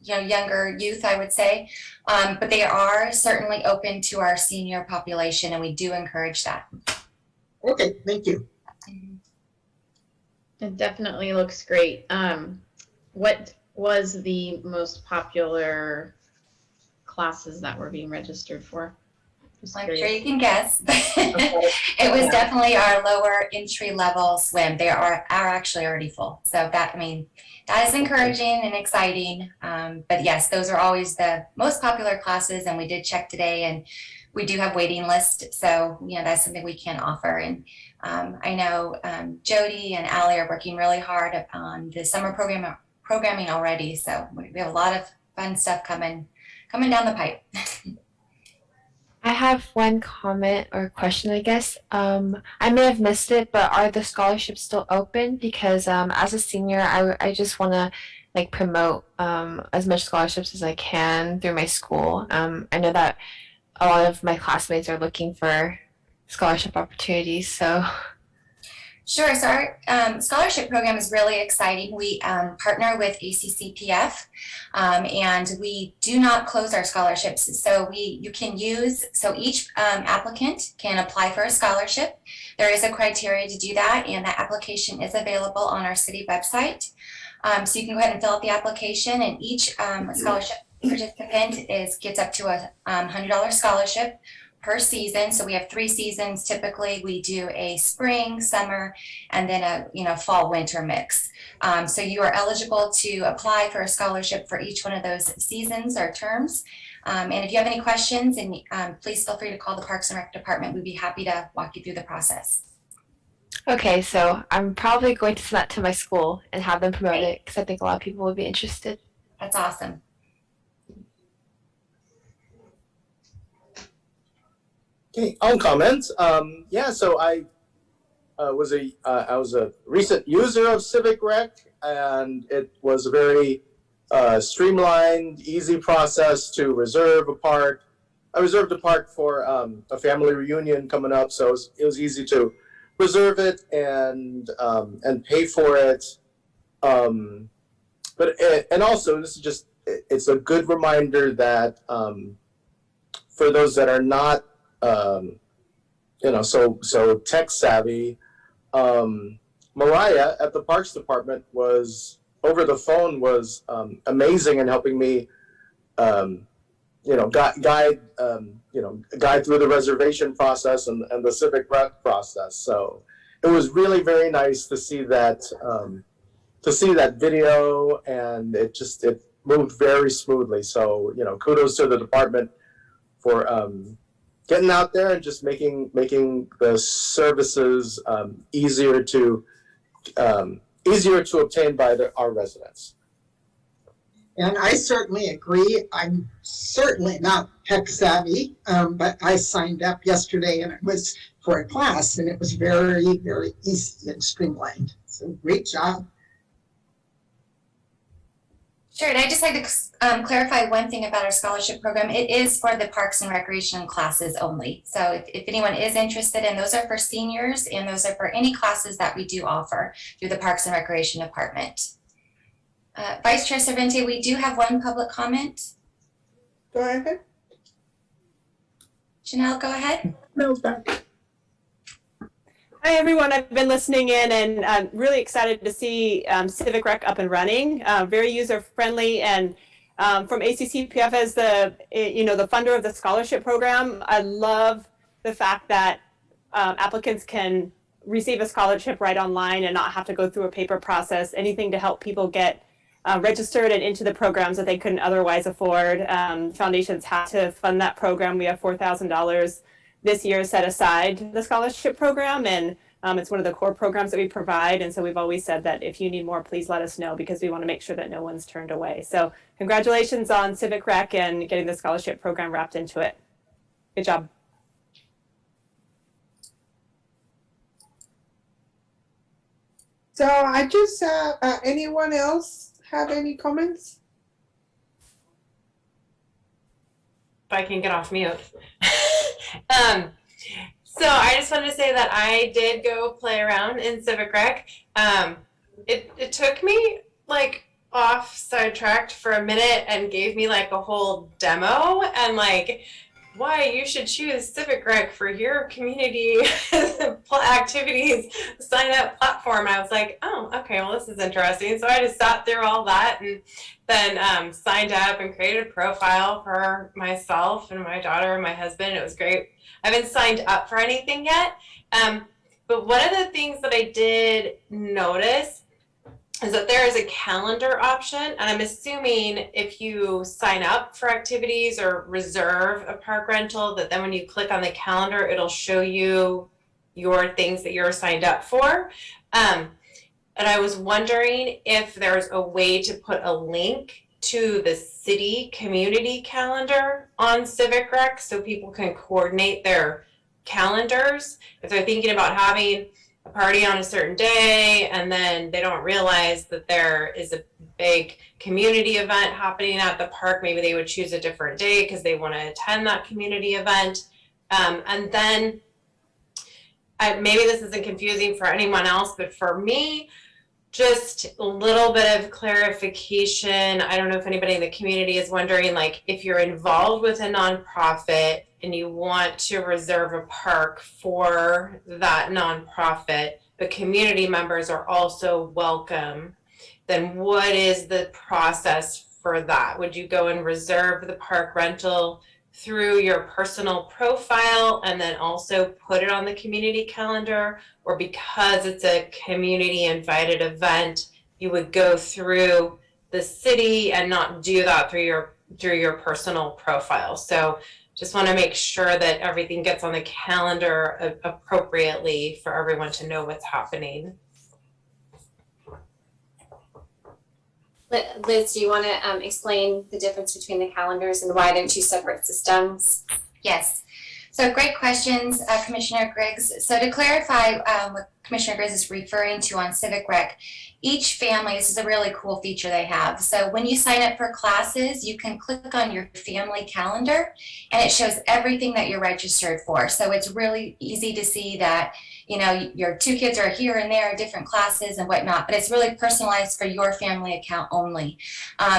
younger youth, I would say. But they are certainly open to our senior population, and we do encourage that. Okay, thank you. It definitely looks great. What was the most popular classes that were being registered for? I'm sure you can guess. It was definitely our lower entry level swim. They are actually already full. So that is encouraging and exciting. But yes, those are always the most popular classes, and we did check today, and we do have waiting lists. So that's something we can offer. And I know Jody and Allie are working really hard on the summer programming already. So we have a lot of fun stuff coming down the pipe. I have one comment or question, I guess. I may have missed it, but are the scholarships still open? Because as a senior, I just want to promote as much scholarships as I can through my school. I know that a lot of my classmates are looking for scholarship opportunities, so. Sure. So our scholarship program is really exciting. We partner with ACCPF, and we do not close our scholarships. So each applicant can apply for a scholarship. There is a criteria to do that, and that application is available on our city website. So you can go ahead and fill out the application, and each scholarship participant gets up to a $100 scholarship per season. So we have 3 seasons. Typically we do a spring, summer, and then a fall, winter mix. So you are eligible to apply for a scholarship for each one of those seasons or terms. And if you have any questions, please feel free to call the Parks and Rec department. We'd be happy to walk you through the process. Okay, so I'm probably going to send that to my school and have them promote it, because I think a lot of people would be interested. That's awesome. Okay, on comments. So I was a recent user of Civic Rec, and it was a very streamlined, easy process to reserve a park. I reserved a park for a family reunion coming up, so it was easy to reserve it and pay for it. And also, this is just, it's a good reminder that for those that are not so tech savvy, Mariah at the Parks Department was over the phone was amazing in helping me guide through the reservation process and the Civic Rec process. So it was really very nice to see that video, and it moved very smoothly. So kudos to the department for getting out there and just making the services easier to obtain by our residents. And I certainly agree. I'm certainly not tech savvy, but I signed up yesterday, and it was for a class, and it was very, very easy and streamlined. So great job. Sure, and I'd just like to clarify one thing about our scholarship program. It is for the Parks and Recreation classes only. So if anyone is interested, and those are for seniors, and those are for any classes that we do offer through the Parks and Recreation Department. Vice Chair Cervente, we do have one public comment. Go ahead. Janelle, go ahead. Mel's back. Hi, everyone. I've been listening in and I'm really excited to see Civic Rec up and running. Very user friendly, and from ACCPF as the funder of the scholarship program, I love the fact that applicants can receive a scholarship right online and not have to go through a paper process. Anything to help people get registered and into the programs that they couldn't otherwise afford. Foundations have to fund that program. We have $4,000 this year set aside to the scholarship program, and it's one of the core programs that we provide. And so we've always said that if you need more, please let us know, because we want to make sure that no one's turned away. So congratulations on Civic Rec and getting the scholarship program wrapped into it. Good job. So I just, anyone else have any comments? If I can get off mute. So I just wanted to say that I did go play around in Civic Rec. It took me like off sidetracked for a minute and gave me like a whole demo and like why you should choose Civic Rec for your community activities sign up platform. And I was like, oh, okay, well, this is interesting. So I just sat through all that and then signed up and created a profile for myself and my daughter and my husband. It was great. I haven't signed up for anything yet. But one of the things that I did notice is that there is a calendar option, and I'm assuming if you sign up for activities or reserve a park rental, that then when you click on the calendar, it'll show you your things that you're signed up for. And I was wondering if there's a way to put a link to the city community calendar on Civic Rec so people can coordinate their calendars. If they're thinking about having a party on a certain day and then they don't realize that there is a big community event happening at the park, maybe they would choose a different day because they want to attend that community event. And then maybe this isn't confusing for anyone else, but for me, just a little bit of clarification. I don't know if anybody in the community is wondering, like, if you're involved with a nonprofit and you want to reserve a park for that nonprofit, but community members are also welcome, then what is the process for that? Would you go and reserve the park rental through your personal profile and then also put it on the community calendar? Or because it's a community invited event, you would go through the city and not do that through your personal profile? So just want to make sure that everything gets on the calendar appropriately for everyone to know what's happening. Liz, do you want to explain the difference between the calendars and why they're two separate systems? Yes. So great questions, Commissioner Griggs. So to clarify what Commissioner Griggs is referring to on Civic Rec, each family, this is a really cool feature they have. So when you sign up for classes, you can click on your family calendar and it shows everything that you're registered for. So it's really easy to see that, you know, your two kids are here and there, different classes and whatnot, but it's really personalized for your family account only.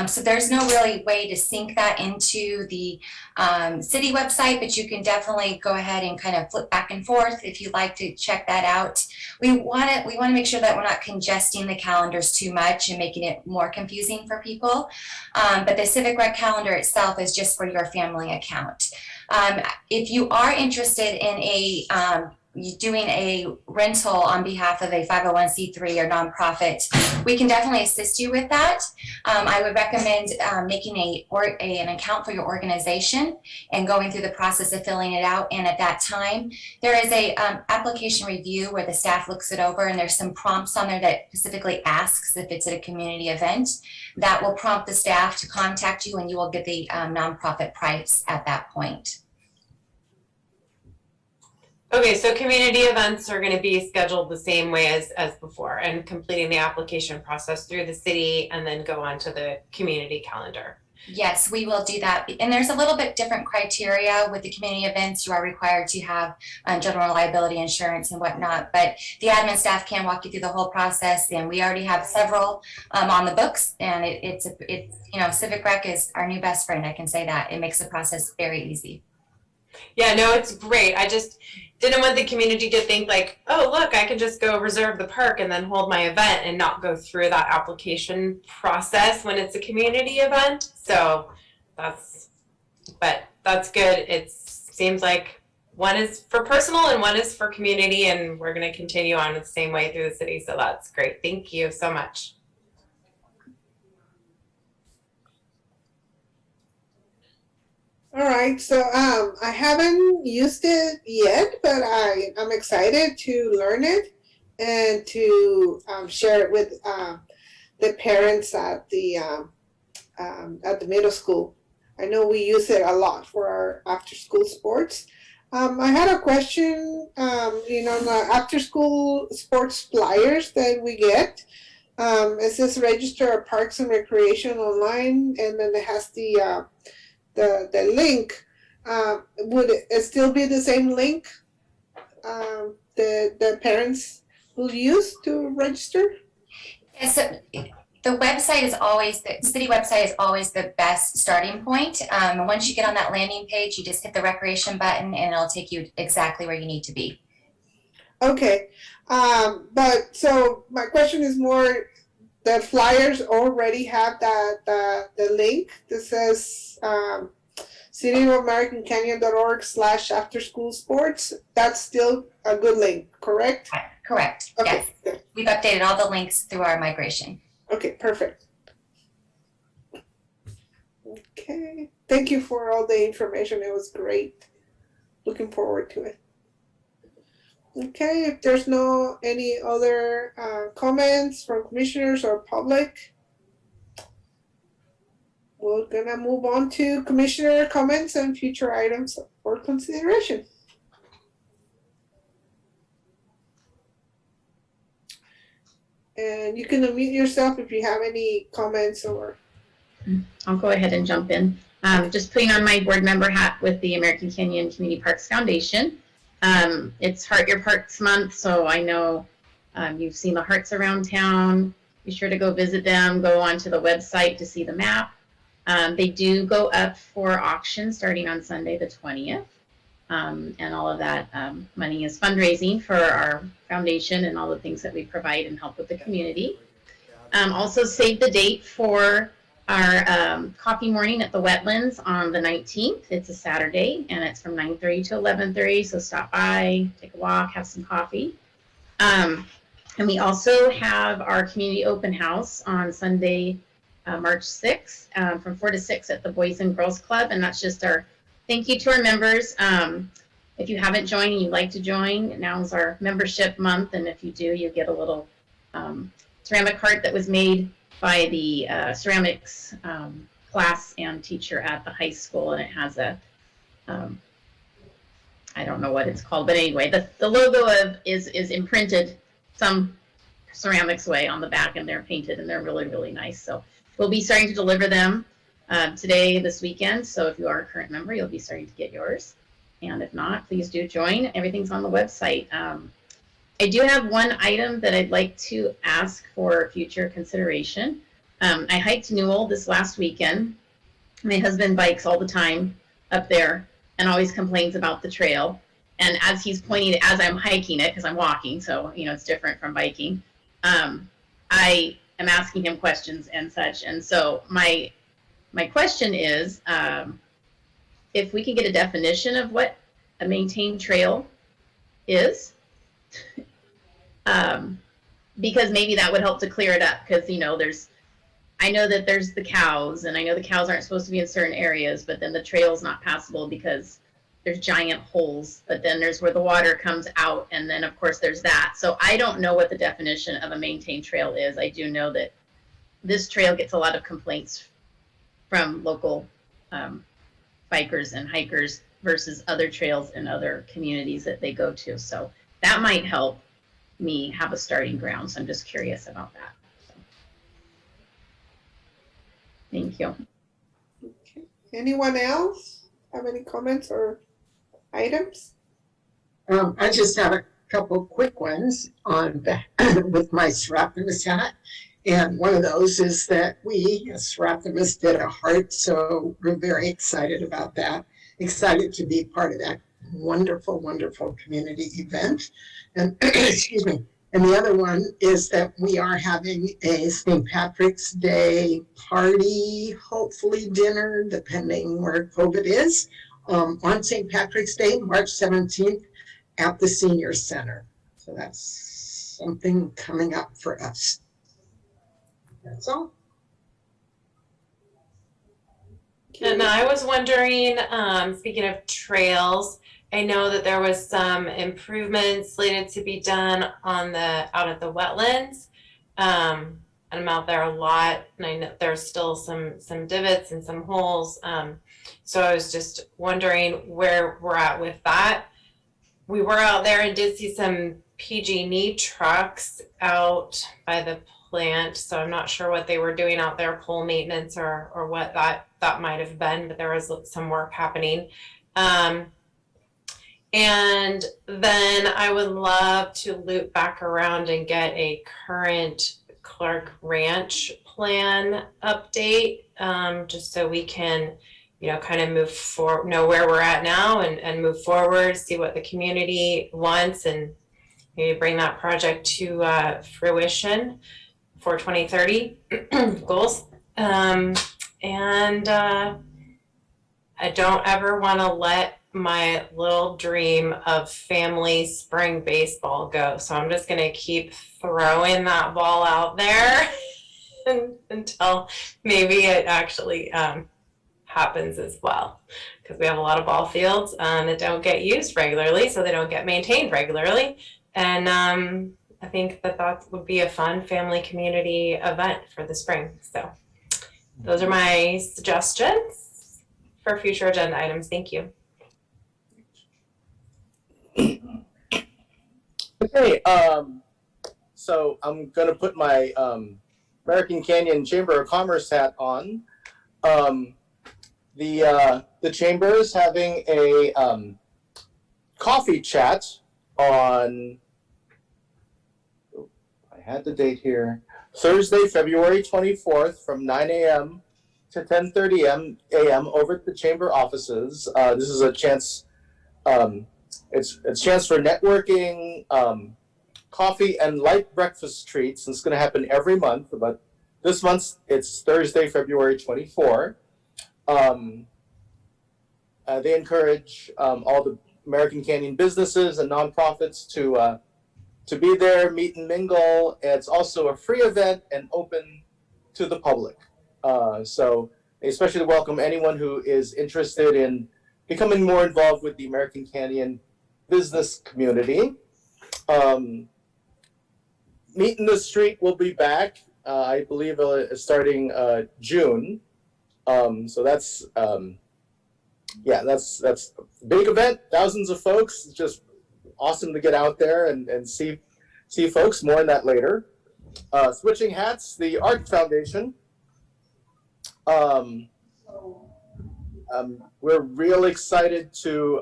So there's no really way to sync that into the city website, but you can definitely go ahead and kind of flip back and forth if you'd like to check that out. We want to make sure that we're not congesting the calendars too much and making it more confusing for people. But the Civic Rec calendar itself is just for your family account. If you are interested in doing a rental on behalf of a 501c3 or nonprofit, we can definitely assist you with that. I would recommend making an account for your organization and going through the process of filling it out. And at that time, there is a application review where the staff looks it over, and there's some prompts on there that specifically asks if it's at a community event. That will prompt the staff to contact you, and you will get the nonprofit price at that point. Okay, so community events are going to be scheduled the same way as before, and completing the application process through the city and then go on to the community calendar. Yes, we will do that. And there's a little bit different criteria with the community events. You are required to have general liability insurance and whatnot, but the admin staff can walk you through the whole process. And we already have several on the books, and it's you know, Civic Rec is our new best friend. I can say that. It makes the process very easy. Yeah, no, it's great. I just didn't want the community to think like, oh, look, I can just go reserve the park and then hold my event and not go through that application process when it's a community event. So that's good. It seems like one is for personal and one is for community, and we're going to continue on the same way through the city. So that's great. Thank you so much. All right, so I haven't used it yet, but I'm excited to learn it and to share it with the parents at the middle school. I know we use it a lot for our after-school sports. I had a question, you know, the after-school sports flyers that we get. It says register at Parks and Recreation online, and then it has the link. Would it still be the same link the parents will use to register? Yes, so the website is always, the city website is always the best starting point. Once you get on that landing page, you just hit the recreation button and it'll take you exactly where you need to be. Okay, but so my question is more, the flyers already have the link that says cityofamericancanyon.org/afterschoolsports. That's still a good link, correct? Correct. Okay, Yes. good. We've updated all the links through our migration. Okay, perfect. Okay, thank you for all the information. It was great. Looking forward to it. Okay, if there's no any other comments from commissioners or public, we're gonna move on to commissioner comments and future items for consideration. And you can unmute yourself if you have any comments or. I'll go ahead and jump in. Just putting on my board member hat with the American Canyon Community Parks Foundation. It's Heart Your Parks Month, so I know you've seen the hearts around town. Be sure to go visit them, go onto the website to see the map. They do go up for auction starting on Sunday the 20th. And all of that money is fundraising for our foundation and all the things that we provide and help with the community. Also save the date for our coffee morning at the wetlands on the 19th. It's a Saturday and it's from 9:30 to 11:30. So stop by, take a walk, have some coffee. And we also have our community open house on Sunday, March 6th from 4 to 6 at the Boys and Girls Club. And that's just our thank you to our members. If you haven't joined and you'd like to join, now's our membership month. And if you do, you get a little ceramic heart that was made by the ceramics class and teacher at the high school. And it has a, I don't know what it's called, but anyway, the logo is imprinted some ceramics way on the back, and they're painted and they're really, really nice. So we'll be starting to deliver them today, this weekend. So if you are a current member, you'll be starting to get yours. And if not, please do join. Everything's on the website. I do have one item that I'd like to ask for future consideration. I hiked Newell this last weekend. My husband bikes all the time up there and always complains about the trail. And as he's pointing it, as I'm hiking it, because I'm walking, so you know it's different from biking, I am asking him questions and such. And so my question is, if we can get a definition of what a maintained trail is, because maybe that would help to clear it up. Because you know, I know that there's the cows, and I know the cows aren't supposed to be in certain areas, but then the trail's not passable because there's giant holes. But then there's where the water comes out, and then of course there's that. So I don't know what the definition of a maintained trail is. I do know that this trail gets a lot of complaints from local bikers and hikers versus other trails in other communities that they go to. So that might help me have a starting ground. So I'm just curious about that. So, thank you. Okay. Anyone else have any comments or items? I just have a couple quick ones on with my Seraphimus hat. And one of those is that we, as Seraphimus, did a heart, so we're very excited about that. Excited to be part of that wonderful, wonderful community event. And excuse me. And the other one is that we are having a St. Patrick's Day party, hopefully dinner, depending where COVID is, on St. Patrick's Day, March 17th, at the Senior Center. So that's something coming up for us. That's all. And I was wondering, speaking of trails, I know that there was some improvements slated to be done on out at the wetlands. And I'm out there a lot, and I know there's still some divots and some holes. So I was just wondering where we're at with that. We were out there and did see some PG&E trucks out by the plant, so I'm not sure what they were doing out there, pole maintenance or what that might have been, but there was some work happening. And then I would love to loop back around and get a current Clark Ranch plan update, just so we can, kind of move forward, know where we're at now and move forward, see what the community wants, and maybe bring that project to fruition for 2030 goals. And I don't ever want to let my little dream of family spring baseball go. So I'm just going to keep throwing that ball out there until maybe it actually happens as well. Because we have a lot of ball fields that don't get used regularly, so they don't get maintained regularly. And I think that would be a fun family community event for the spring. So those are my suggestions for future agenda items. Thank you. Okay, so I'm gonna put my American Canyon Chamber of Commerce hat on. The chamber is having a coffee chat on, I had the date here, Thursday, February 24th from 9 a.m. to 10:30 a.m. over at the chamber offices. This is a chance, it's a chance for networking, coffee, and light breakfast treats. It's going to happen every month, but this month it's Thursday, February 24. They encourage all the American Canyon businesses and nonprofits to be there, meet and mingle. It's also a free event and open to the public. So they especially welcome anyone who is interested in becoming more involved with the American Canyon business community. Meet in the Street will be back, I believe, starting June. So that's that's a big event, thousands of folks. It's just awesome to get out there and see folks. More on that later. Switching hats, the Art Foundation. We're real excited to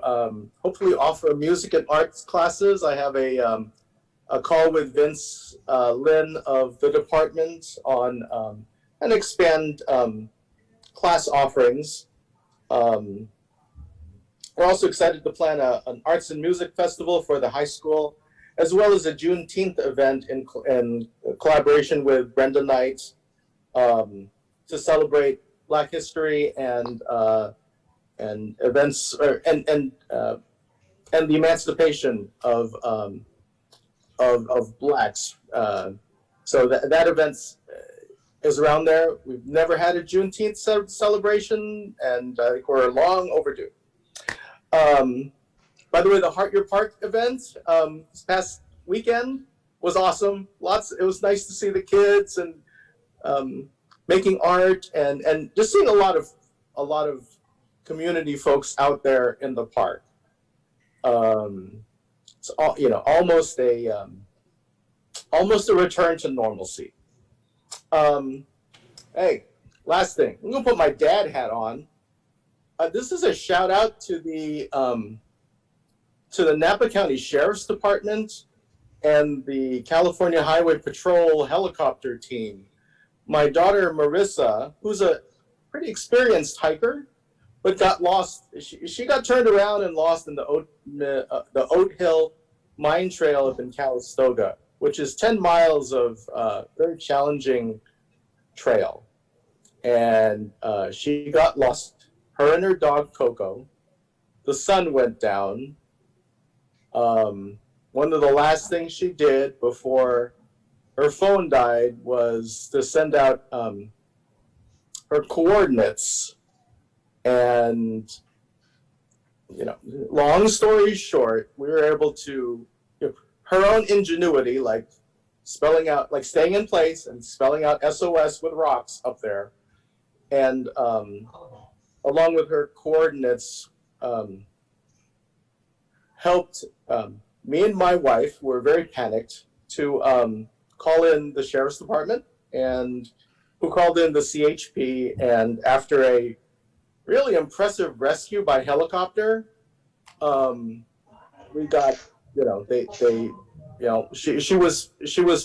hopefully offer music and arts classes. I have a call with Vince Lynn of the department on and expand class offerings. We're also excited to plan an arts and music festival for the high school, as well as a Juneteenth event in collaboration with Brenda Knight to celebrate Black history and events and the emancipation of Blacks. So that event is around there. We've never had a Juneteenth celebration, and I think we're long overdue. By the way, the Heart Your Park event this past weekend was awesome. It was nice to see the kids and making art and just seeing a lot of community folks out there in the park. It's all, almost a return to normalcy. Hey, last thing, I'm gonna put my dad hat on. This is a shout out to the Napa County Sheriff's Department and the California Highway Patrol helicopter team. My daughter Marissa, who's a pretty experienced hiker, but got lost. She got turned around and lost in the Oat Hill Mine Trail up in Calistoga, which is 10 miles of very challenging trail. And she got lost, her and her dog Coco. The sun went down. One of the last things she did before her phone died was to send out her coordinates. And, long story short, we were able to, her own ingenuity, like staying in place and spelling out SOS with rocks up there. And along with her coordinates, helped me and my wife, who were very panicked, to call in the Sheriff's Department, and who called in the CHP. And after a really impressive rescue by helicopter, we got, she was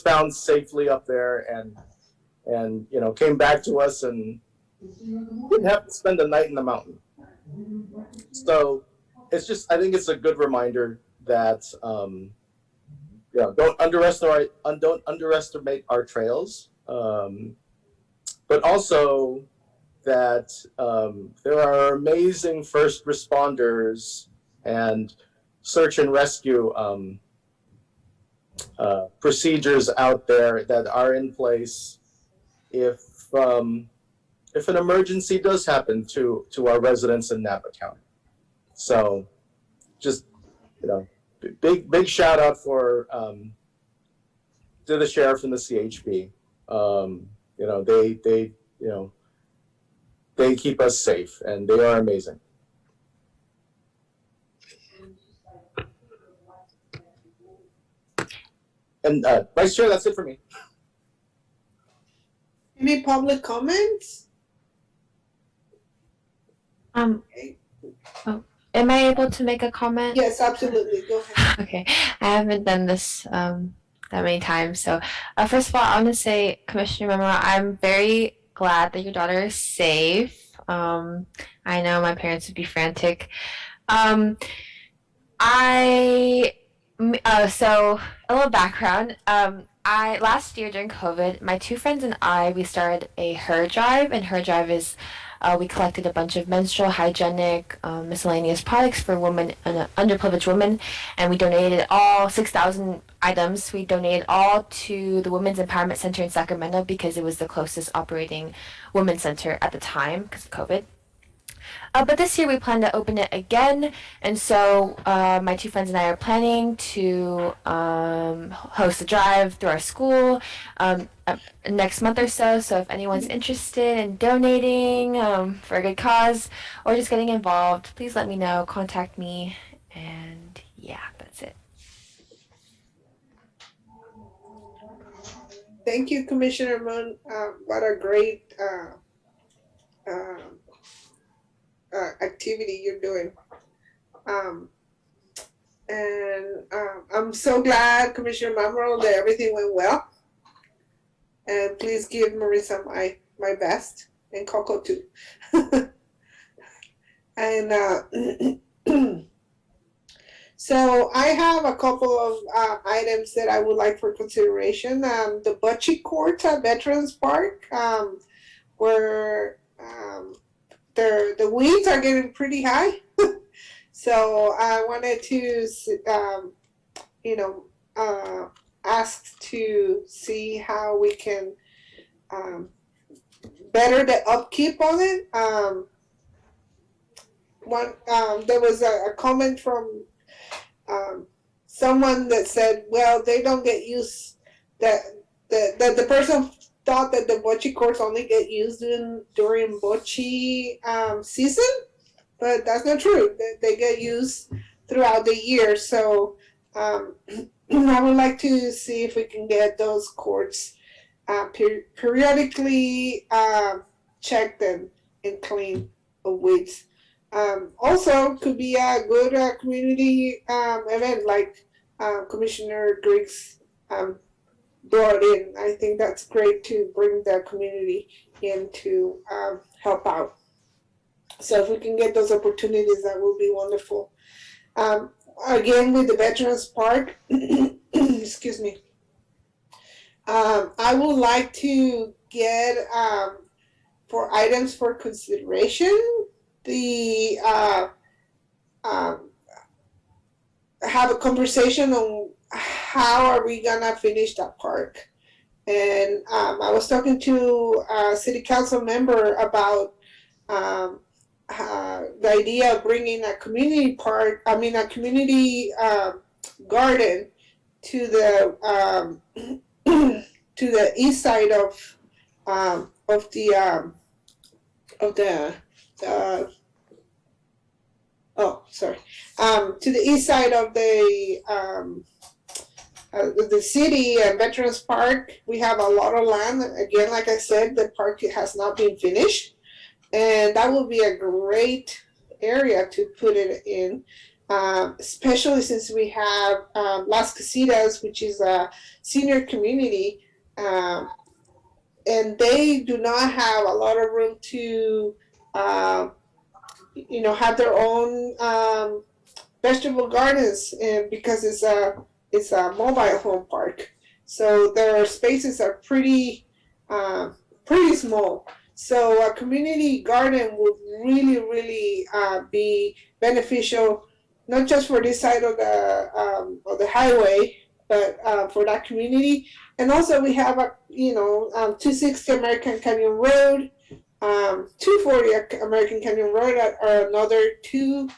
found safely up there, and came back to us and didn't have to spend the night in the mountain. So it's just, I think it's a good reminder that don't underestimate our trails, but also that there are amazing first responders and search and rescue procedures out there that are in place if an emergency does happen to our residents in Napa County. So just, big shout out to the sheriff and the CHP. They keep us safe, and they are amazing. And Vice Chair, that's it for me. Any public comments? Am I able to make a comment? Yes, absolutely. Go ahead. Okay, I haven't done this that many times. So first of all, I want to say, Commissioner Memora, I'm very glad that your daughter is safe. I know my parents would be frantic. So a little background. Last year during COVID, my two friends and I, we started a Her Drive, and Her Drive is we collected a bunch of menstrual hygienic miscellaneous products for women and underprivileged women, and we donated all 6,000 items. We donated all to the Women's Empowerment Center in Sacramento because it was the closest operating women's center at the time because of COVID. But this year we plan to open it again, and so my two friends and I are planning to host a drive through our school next month or so. So if anyone's interested in donating for a good cause or just getting involved, please let me know, contact me, and yeah, that's it. Thank you, Commissioner Moon. What a great activity you're doing. I'm so glad, Commissioner Mamro, that everything went well. And please give Marissa my best, and Coco too. And so I have a couple of items that I would like for consideration. The Bocce Court at Veterans Park, where the weeds are getting pretty high. So I wanted to, ask to see how we can better the upkeep on it. There was a comment from someone that said, well, they don't get used, that the person thought that the bocce courts only get used during bocce season, but that's not true. They get used throughout the year. So I would like to see if we can get those courts periodically checked and clean of weeds. Also, could be a good community event like Commissioner Griggs brought in. I think that's great to bring the community in to help out. So if we can get those opportunities, that will be wonderful. Again, with the Veterans Park, excuse me, I would like to get for items for consideration, the have a conversation on how are we gonna finish that park. And I was talking to a city council member about the idea of bringing a community park, a community garden to the to the east side of the to the east side of the city and Veterans Park. We have a lot of land. Again, like I said, the park has not been finished, and that would be a great area to put it in, especially since we have Las Casitas, which is a senior community, and they do not have a lot of room to have their own vegetable gardens, and because it's a mobile home park, so their spaces are pretty small. So a community garden would really be beneficial, not just for this side of the highway, but for that community. And also we have 260 American Canyon Road, 240 American Canyon Road are another two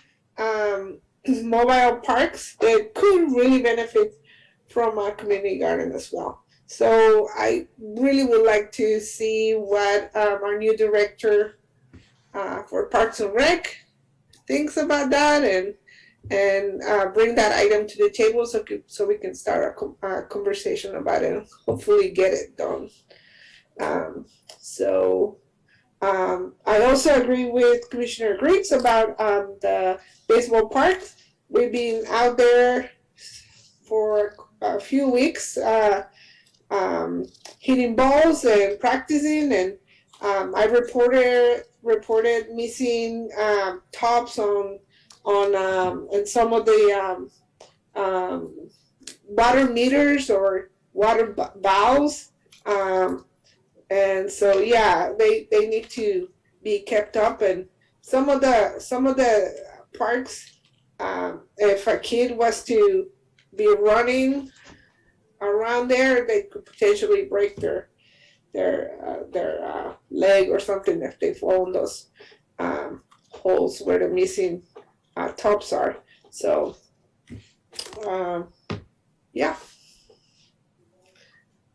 mobile parks that could really benefit from a community garden as well. So I really would like to see what our new director for Parks and Rec thinks about that, and bring that item to the table so we can start a conversation about it and hopefully get it done. I also agree with Commissioner Griggs about the baseball park. We've been out there for a few weeks hitting balls and practicing, and I reported missing tops on and some of the water meters or water valves, and so they need to be kept up. And some of the parks, if a kid was to be running around there, they could potentially break their leg or something if they fall in those holes where the missing tops are. So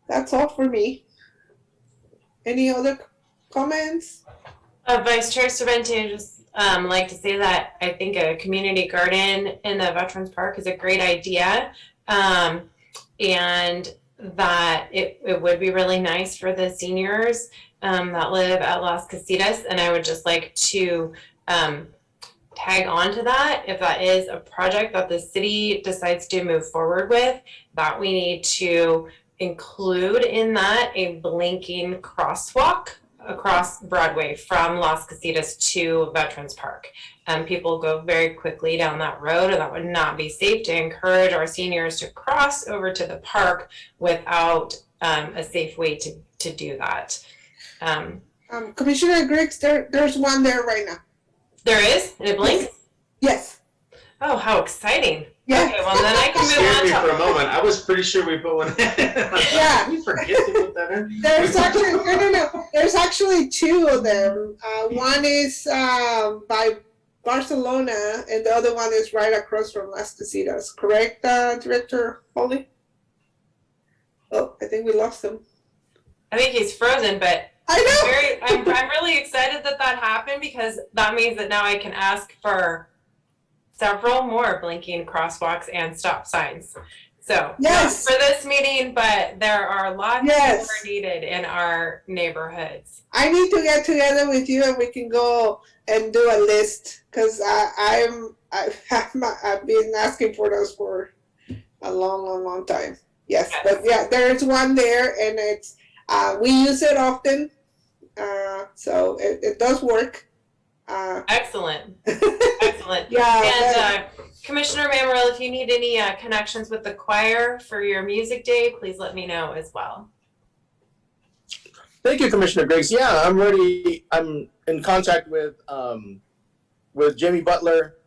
that's all for me. Any other comments? Vice Chair Cervantes, I just like to say that I think a community garden in the Veterans Park is a great idea, and that it would be really nice for the seniors that live at Las Casitas. And I would just like to tag on to that, if that is a project that the city decides to move forward with, that we need to include in that a blinking crosswalk across Broadway from Las Casitas to Veterans Park. People go very quickly down that road, and that would not be safe to encourage our seniors to cross over to the park without a safe way to do that. Commissioner Griggs, there's one there right now. There is? And it blinks? Yes. Oh, how exciting. Yeah. Okay, well then I can move Scared on me to for a moment. I was pretty sure we put one in. Yeah. Did we forget to put that in? There's actually no. There's actually two of them. One is by Barcelona, and the other one is right across from Las Casitas. Correct, Director Holly? Oh, I think we lost him. I think he's frozen, but I know. I'm really excited that that happened because that means that now I can ask for several more blinking crosswalks and stop signs. So Yes. not for this meeting, but there are lots Yes. more needed in our neighborhoods. I need to get together with you and we can go and do a list because I've been asking for those for a long time. Yes, but yeah, there's one there and it's we use it often, so it does work. Excellent. Excellent. Yeah. And Commissioner Manuel, if you need any connections with the choir for your music day, please let me know as well. Thank you, Commissioner Griggs. Yeah, I'm ready. I'm in contact with Jamie Butler.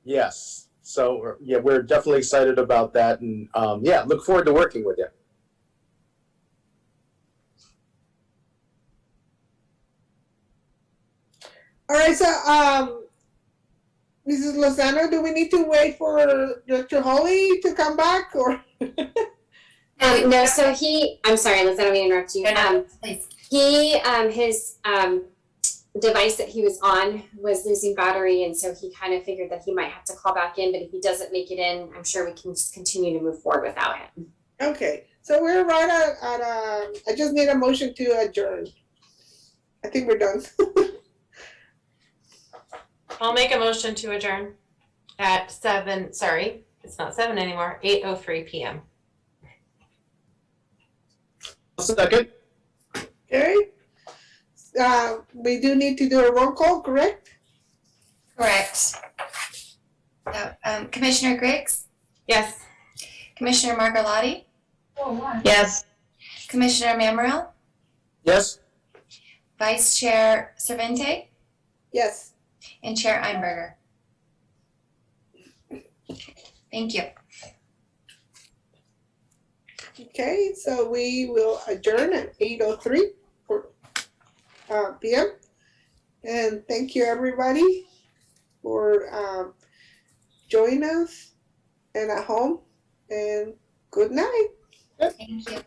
Yes. So yeah, we're definitely excited about that, and yeah, look forward to working with you. All right, so Mrs. Lozano, do we need to wait for Dr. Holly to come back or? No, so I'm sorry, Liz, I don't mean to interrupt you. Please. His device that he was on was losing battery, and so he kind of figured that he might have to call back in, but if he doesn't make it in, I'm sure we can just continue to move forward without him. Okay, so we're right at I just need a motion to adjourn. I think we're done. I'll make a motion to adjourn at it's not 7 anymore, 8:03 p.m. Second. Okay. We do need to do a roll call, correct? Correct. So, Commissioner Griggs, Yes. Commissioner Margolotti, Yes. Commissioner Mamrell, Yes. Vice Chair Cervente, Yes. and Chair Einberger. Thank you. Okay, so we will adjourn at 8:03 p.m. And thank you everybody for joining us and at home, and good night. Thank you.